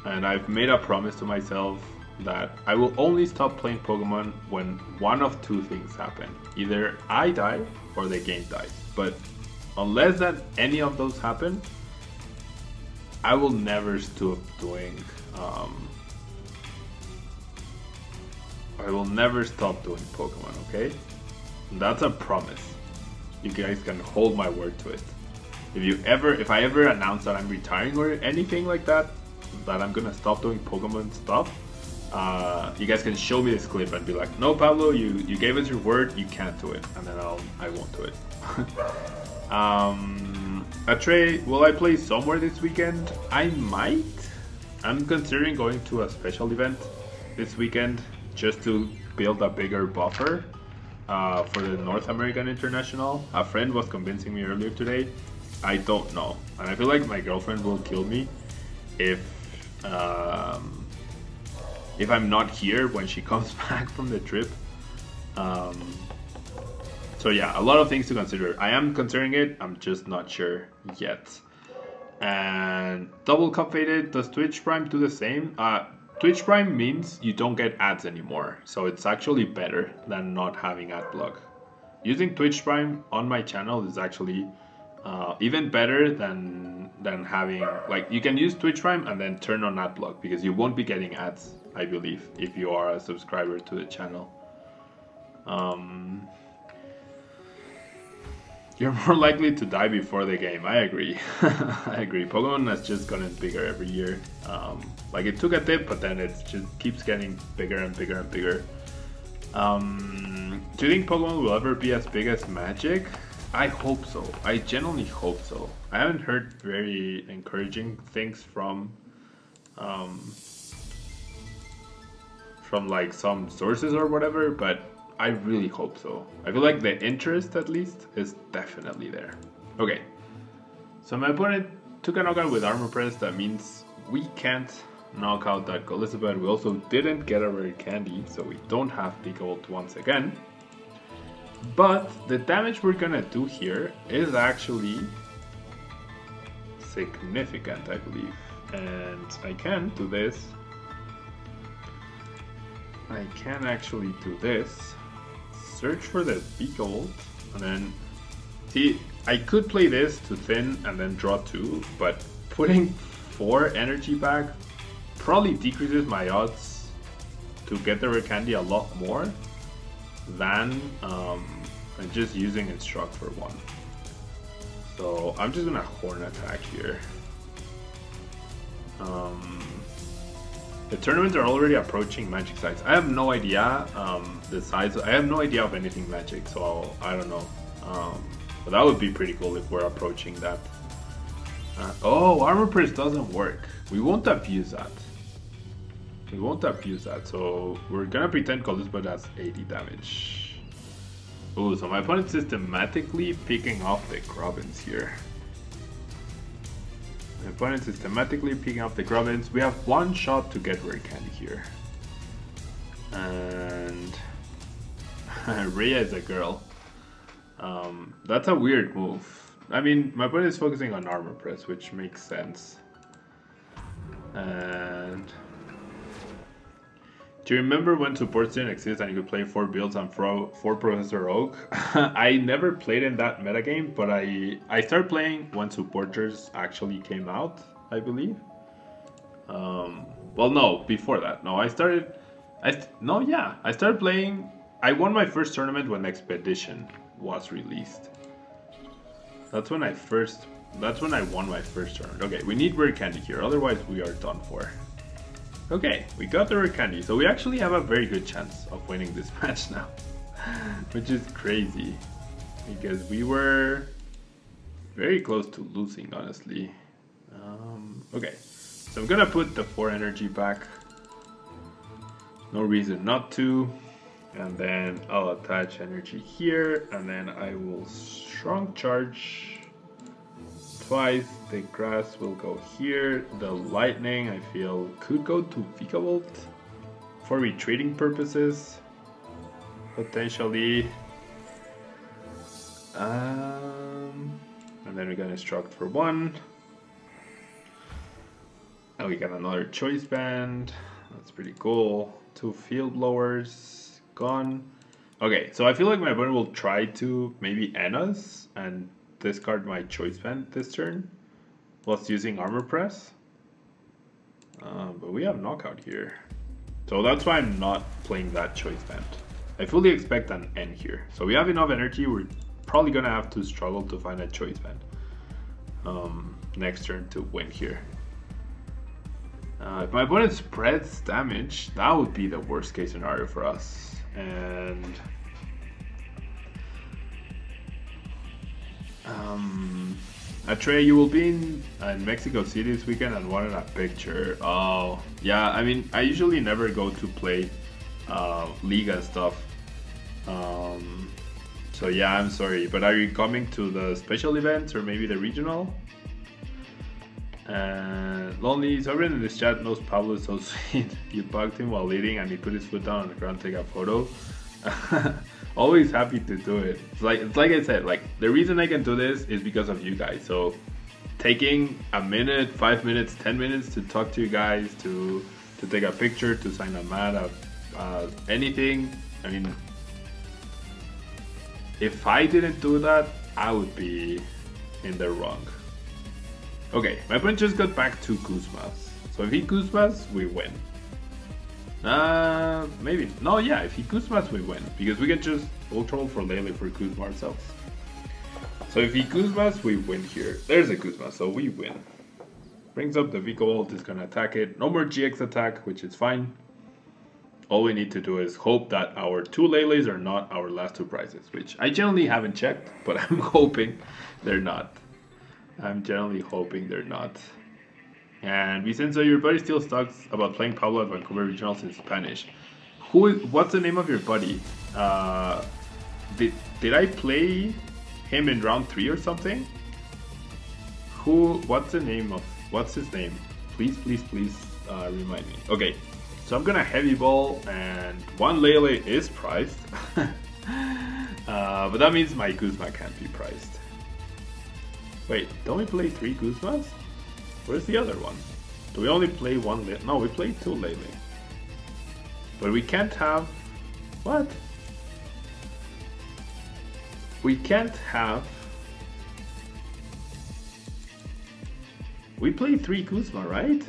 and I've made a promise to myself that I will only stop playing Pokemon when one of two things happen. Either I die or the game dies. But unless that any of those happen, I will never stop doing I will never stop doing Pokemon, okay? And that's a promise. You guys can hold my word to it. If I ever announce that I'm retiring or anything like that, that I'm gonna stop doing Pokemon stuff, you guys can show me this clip and be like, no, Pablo, you gave us your word, you can't do it, and then I won't do it. Trey, will I play somewhere this weekend? I might. I'm considering going to a special event this weekend just to build a bigger buffer for the North American International. A friend was convincing me earlier today. I don't know, and I feel like my girlfriend will kill me if I'm not here when she comes back from the trip. So yeah, a lot of things to consider. I am considering it, I'm just not sure yet. And double cup faded, does Twitch Prime do the same? Twitch Prime means you don't get ads anymore, so it's actually better than not having ad block. Using Twitch Prime on my channel is actually even better than having, like, you can use Twitch Prime and then turn on ad block, because you won't be getting ads, I believe, if you are a subscriber to the channel. You're more likely to die before the game. I agree. I agree. Pokemon has just gotten bigger every year. Like, it took a dip, but then it just keeps getting bigger and bigger and bigger. Do you think Pokemon will ever be as big as Magic? I hope so. I genuinely hope so. I haven't heard very encouraging things from like some sources or whatever, but I really hope so. I feel like the interest, at least, is definitely there. Okay, so my opponent took a knockout with Armor Press. That means we can't knock out that Elizabeth. We also didn't get a Rare Candy, so we don't have Vikavolt once again. But the damage we're gonna do here is actually significant, I believe. And I can do this. I can actually do this. Search for the Vikavolt, and then see, I could play this to thin and then draw 2, but putting 4 energy back probably decreases my odds to get the Rare Candy a lot more than just using Instruct for 1. So I'm just gonna Horn attack here. The tournaments are already approaching Magic size. I have no idea the size. I have no idea of anything Magic, so I don't know. But that would be pretty cool if we're approaching that. Oh, Armor Press doesn't work. We won't abuse that. We won't abuse that. So we're gonna pretend Elizabeth has 80 damage. Oh, so my opponent's systematically picking off the Grubbins here. My opponent systematically picking up the Grubbins. We have one shot to get Rare Candy here. And Rhea is a girl. That's a weird move. I mean, my opponent is focusing on Armor Press, which makes sense. And do you remember when supports didn't exist and you could play 4 builds and 4 Professor Oak? I never played in that metagame, but I started playing when supporters actually came out, I believe. Well, no, before that. No, I started playing. I won my first tournament when Expedition was released. That's when I won my first tournament. Okay, we need Rare Candy here, otherwise we are done for. Okay, we got the Rare Candy, so we actually have a very good chance of winning this match now. Which is crazy, because we were very close to losing, honestly. Okay, so I'm gonna put the 4 energy back. No reason not to. And then I'll attach energy here, and then I will strong charge twice. The grass will go here. The lightning, I feel, could go to Vikavolt for retreating purposes, potentially. And then we're gonna instruct for 1. we got another choice band. That's pretty cool. 2 field blowers gone. Okay, so I feel like my opponent will try to maybe end us and discard my choice band this turn whilst using armor press. But we have knockout here. So that's why I'm not playing that choice band. I fully expect an end here. So we have enough energy, we're probably gonna have to struggle to find a choice band next turn to win here. If my opponent spreads damage, that would be the worst case scenario for us. And Trey, you will be in Mexico City this weekend and wanted a picture. Oh, yeah, I mean, I usually never go to play League and stuff. So yeah, I'm sorry, but are you coming to the special events or maybe the regional? And Lonely, someone in this chat knows Pablo is so sweet. You bugged him while eating and he put his foot down on the ground to take a photo. Always happy to do it. It's like I said, like the reason I can do this is because of you guys. So taking a minute, 5 minutes, 10 minutes to talk to you guys, to take a picture, to sign a mat, anything. I mean, if I didn't do that, I would be in the wrong. Okay, my opponent just got back to Guzma. So if he Guzmas, we win. Maybe. No, yeah, if he Guzmas, we win. Because we can just Ultra Roll for Lele for Guzma ourselves. So if he Guzmas, we win here. There's a Guzma, so we win. Brings up the Vikavolt, is gonna attack it. No more GX attack, which is fine. All we need to do is hope that our 2 Leles are not our last 2 prizes, which I generally haven't checked, but I'm hoping they're not. I'm generally hoping they're not. And Vicenzo, your buddy still talks about playing Pablo at Vancouver Regionals in Spanish. What's the name of your buddy? Did I play him in round 3 or something? What's his name? Please remind me. Okay, so I'm gonna Heavy Ball and 1 Lele is prized. But that means my Guzma can't be prized. Wait, don't we play 3 Guzmas? Where's the other one? Do we only play 1 Lele? No, we play 2 Lele. But we can't have... What? We can't have... We play 3 Guzma, right?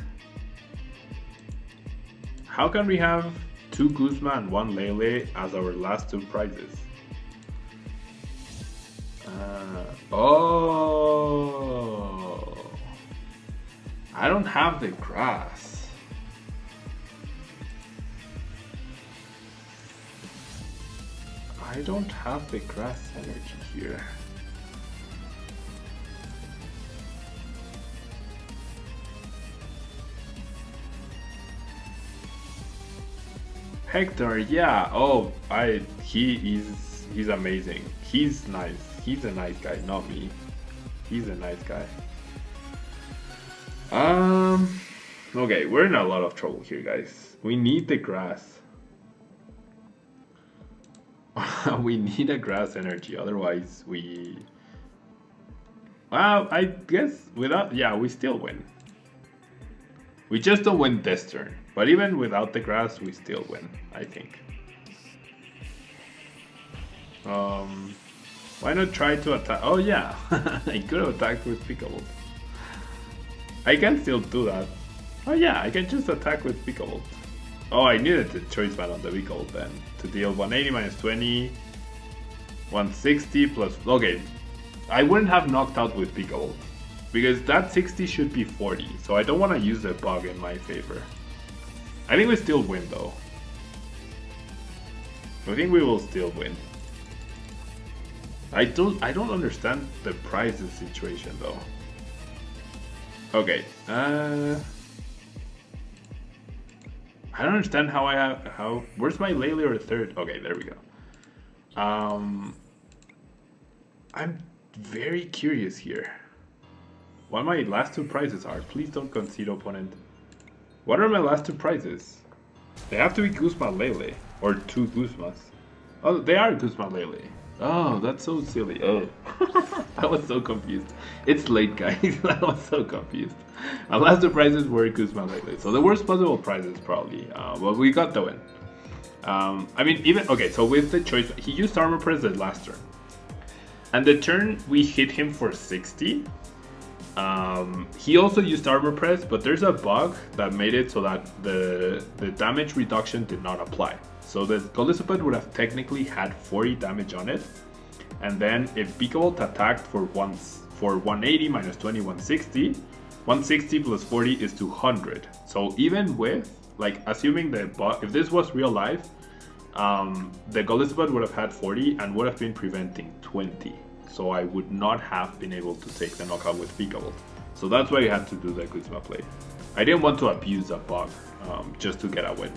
How can we have 2 Guzma and 1 Lele as our last 2 prizes? Oh, I don't have the grass. I don't have the grass energy here. Hector, yeah. Oh, he's amazing. He's nice. He's a nice guy, not me. He's a nice guy. Okay, we're in a lot of trouble here, guys. We need the grass. We need a grass energy, otherwise we... Well, I guess without... Yeah, we still win. We just don't win this turn. But even without the grass, we still win, I think. Why not try to attack? Oh yeah, I could have attacked with Vikavolt. I can still do that. Oh yeah, I can just attack with Vikavolt. Oh, I needed the choice band on the Vikavolt then. To deal 180 minus 20, 160 plus... Okay, I wouldn't have knocked out with Vikavolt. Because that 60 should be 40, so I don't want to use the bug in my favor. I think we still win though. I think we will still win. I don't understand the prizes situation though. Okay, I don't understand how where's my Lele or third? Okay, there we go. I'm very curious here. What my last 2 prizes are. Please don't concede, opponent. What are my last 2 prizes? They have to be Guzma Lele or 2 Guzmas. Oh, they are Guzma Lele. Oh, that's so silly. Oh, I was so confused. It's late, guys. I was so confused. Unless the prizes were Guzma lately. So the worst possible prizes, probably. But we got the win. I mean, even... Okay, so with the choice... He used Armor Press the last turn. And the turn we hit him for 60. He also used Armor Press, but there's a bug that made it so that the damage reduction did not apply. So the Golisopod would have technically had 40 damage on it. And then if Vikavolt attacked for 180 minus 20, 160. 160 plus 40 is 200. So even with, like, assuming the bug, if this was real life, the Golisopod would have had 40 and would have been preventing 20. So I would not have been able to take the knockout with Vikavolt. So that's why I had to do the Guzma play. I didn't want to abuse that bug just to get a win.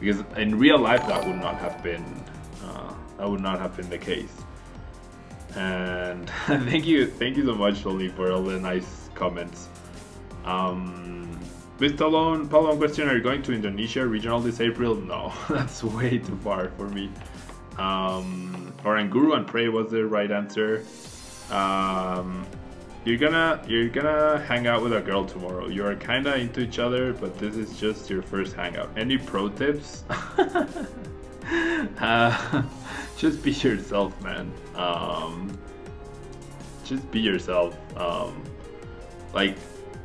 Because in real life that would not have been the case. And thank you so much, Tony, for all the nice comments. With Talon question, are you going to Indonesia regional this April? No, that's way too far for me. Oranguru and Prey was the right answer. You're gonna hang out with a girl tomorrow. You are kinda into each other, but this is just your first hangout. Any pro tips? Just be yourself, man. Just be yourself. Like,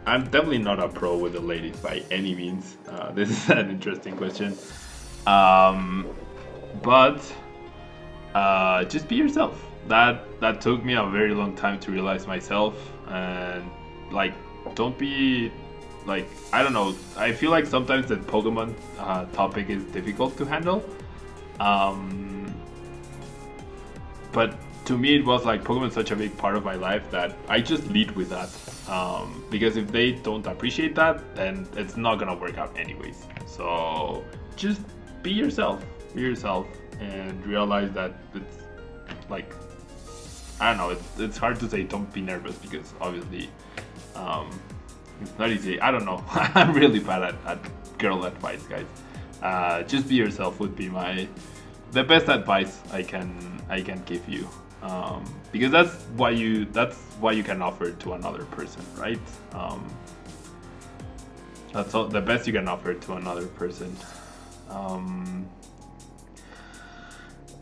I'm definitely not a pro with the ladies by any means. This is an interesting question. But just be yourself. That took me a very long time to realize myself, and like, don't be like, I don't know, I feel like sometimes the Pokemon topic is difficult to handle, but to me it was like Pokemon is such a big part of my life that I just lead with that, because if they don't appreciate that, then it's not gonna work out anyways. So just be yourself, and realize that it's like, I don't know, it's hard to say don't be nervous, because obviously it's not easy. I don't know. I'm really bad at girl advice, guys. Just be yourself would be the best advice I can give you, because that's what you can offer to another person, right? That's all, the best you can offer to another person.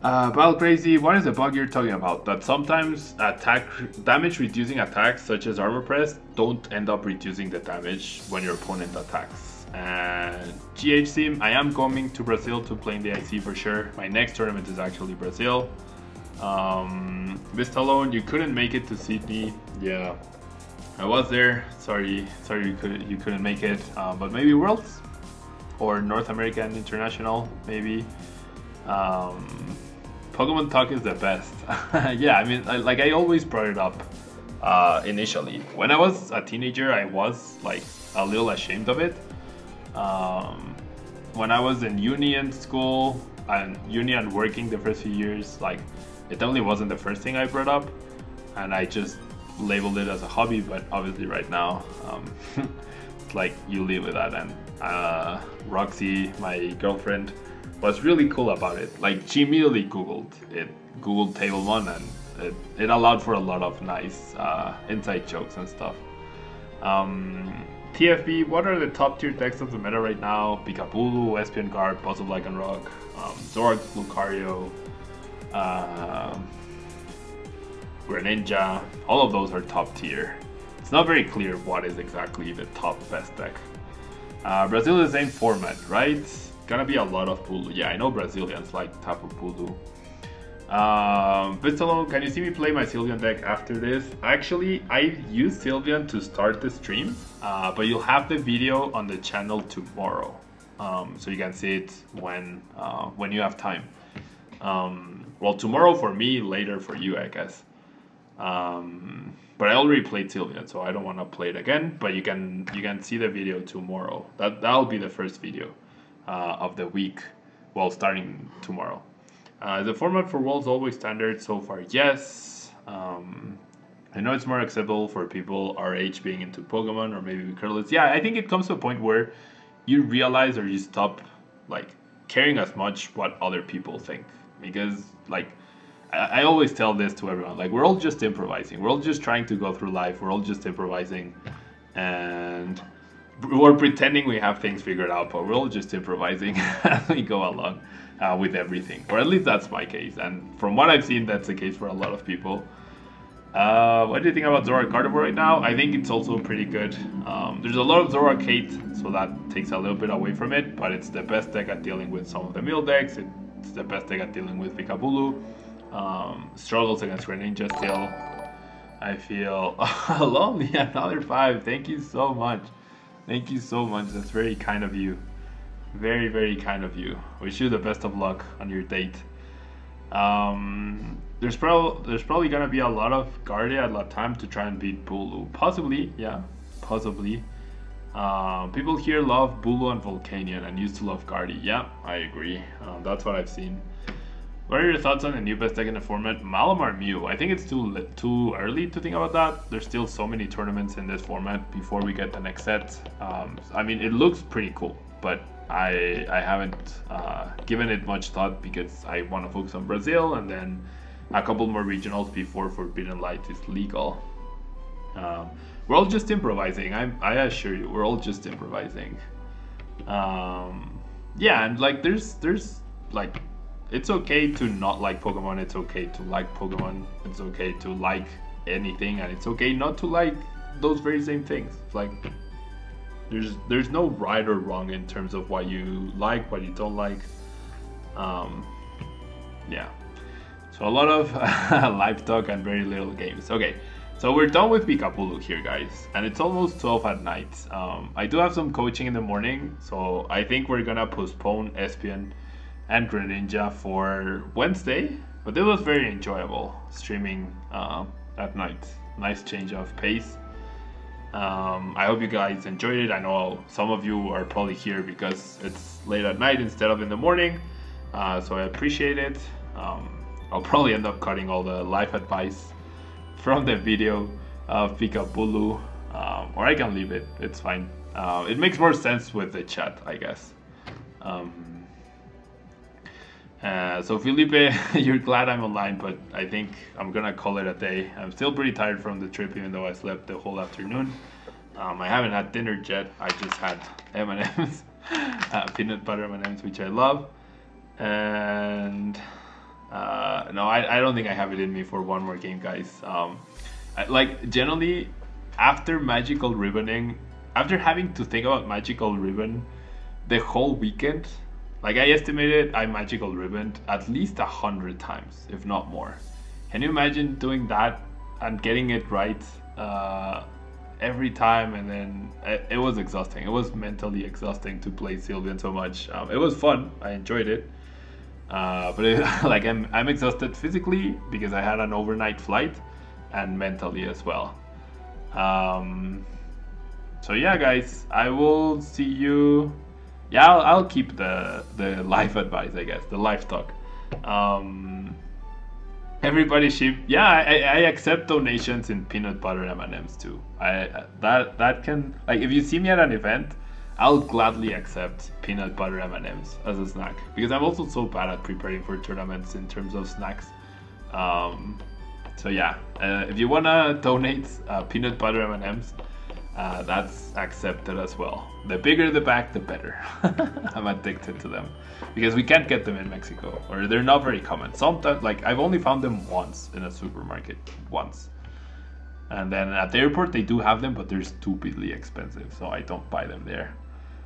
Battle Crazy, what is the bug you're talking about? That sometimes damage reducing attacks such as Armor Press don't end up reducing the damage when your opponent attacks. And GH Sim, I am coming to Brazil to play in the IC for sure. My next tournament is actually Brazil. This alone, you couldn't make it to Sydney. Yeah, I was there. Sorry you couldn't make it. But maybe Worlds or North America and International, maybe. Pokemon Talk is the best. Yeah, I mean, I always brought it up initially. When I was a teenager, I was like a little ashamed of it. When I was in uni and school and working the first few years, like, it definitely wasn't the first thing I brought up, and I just labeled it as a hobby. But obviously right now, it's like you live with that. And Roxy, my girlfriend, was really cool about it. Like, she immediately googled Tablemon, and it allowed for a lot of nice inside jokes and stuff. TFB, what are the top tier decks of the meta right now? Vikabulu, Espion Guard, Puzzle Lycanroc, Zoroark, Lucario, Greninja. All of those are top tier. It's not very clear what is exactly the top best deck. Brazil is the same format, right? Gonna be a lot of Bulu. Yeah, I know Brazilians like Tapu Bulu. Vistalo, can you see me play my Sylveon deck after this? Actually, I used Sylveon to start the stream, but you'll have the video on the channel tomorrow, so you can see it when you have time. Well, tomorrow for me, later for you, I guess. But I already played Sylveon, so I don't want to play it again. But you can see the video tomorrow. That'll be the first video of the week, well, starting tomorrow. The format for Worlds always standard so far, yes. I know it's more acceptable for people our age being into Pokemon or maybe careless. Yeah, I think it comes to a point where you realize or you stop like caring as much what other people think. because like I always tell this to everyone, like we're all just improvising, we're all just trying to go through life, we're all just improvising, and we're pretending we have things figured out, but we're all just improvising as we go along with everything, or at least that's my case, and from what I've seen, that's the case for a lot of people. What do you think about Zoroark Carnivore right now? I think it's also pretty good. There's a lot of Zoroark hate, so that takes a little bit away from it, but it's the best deck at dealing with some of the mill decks. It's the best deck at dealing with Vikabulu. Struggles against Greninja still. I feel lonely. Another 5. Thank you so much. Thank you so much. That's very kind of you. Very, very kind of you. Wish you the best of luck on your date. There's probably gonna be a lot of Guardia at Latam to try and beat Bulu. Possibly, yeah, possibly. People here love Bulu and Volcanion and used to love Guardia. Yeah, I agree. That's what I've seen. What are your thoughts on the new best deck in the format, Malamar Mew? I think it's too early to think about that. There's still so many tournaments in this format before we get the next set. I mean, it looks pretty cool, but I haven't given it much thought because I want to focus on Brazil and then a couple more regionals before Forbidden Light is legal. We're all just improvising. I assure you, we're all just improvising. Yeah, and like there's like, it's okay to not like Pokemon, it's okay to like Pokemon, it's okay to like anything, and it's okay not to like those very same things. Like there's no right or wrong in terms of what you like, what you don't like. Yeah, so a lot of live talk and very little games. Okay, so we're done with Vikabulu here, guys, and it's almost 12 at night. I do have some coaching in the morning, so I think we're gonna postpone Espion and Greninja for Wednesday, but it was very enjoyable streaming at night. Nice change of pace. I hope you guys enjoyed it. I know some of you are probably here because it's late at night instead of in the morning, so I appreciate it. I'll probably end up cutting all the life advice from the video of Vikabulu, or I can leave it, it's fine. It makes more sense with the chat, I guess. So Felipe, you're glad I'm online, but I think I'm gonna call it a day. I'm still pretty tired from the trip, even though I slept the whole afternoon. I haven't had dinner yet. I just had M&Ms, peanut butter M&Ms, which I love. And no, I don't think I have it in me for one more game, guys. Like generally, after Magical Ribboning, after having to think about Magical Ribbon the whole weekend, like I estimated I Magical Ribboned at least 100 times, if not more. Can you imagine doing that and getting it right every time? And then it was exhausting. It was mentally exhausting to play Sylveon so much. It was fun. I enjoyed it. But like I'm exhausted physically because I had an overnight flight, and mentally as well. So yeah, guys, I will see you. Yeah, I'll keep the life advice, I guess, the life talk. Everybody ship. Yeah, I accept donations in peanut butter M&Ms too. That can, like, if you see me at an event, I'll gladly accept peanut butter M&Ms as a snack, because I'm also so bad at preparing for tournaments in terms of snacks. So yeah, if you wanna donate peanut butter M&Ms, that's accepted as well. The bigger the bag, the better. I'm addicted to them because we can't get them in Mexico, or they're not very common. Sometimes, like, I've only found them once in a supermarket, once. And then at the airport they do have them, but they're stupidly expensive, so I don't buy them there.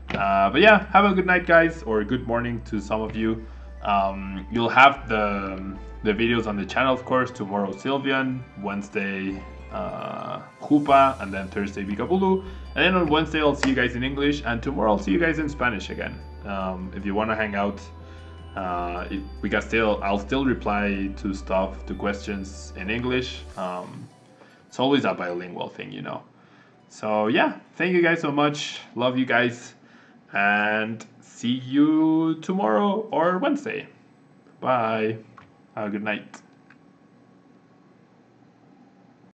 But yeah, have a good night, guys, or good morning to some of you. You'll have the videos on the channel, of course. Tomorrow Sylveon, Wednesday Koopa, and then Thursday Vikabulu, and then on Wednesday I'll see you guys in English, and tomorrow I'll see you guys in Spanish again. If you want to hang out, I'll still reply to stuff, to questions in English. It's always a bilingual thing, you know. So yeah, thank you guys so much. Love you guys, and see you tomorrow or Wednesday. Bye. Have a good night.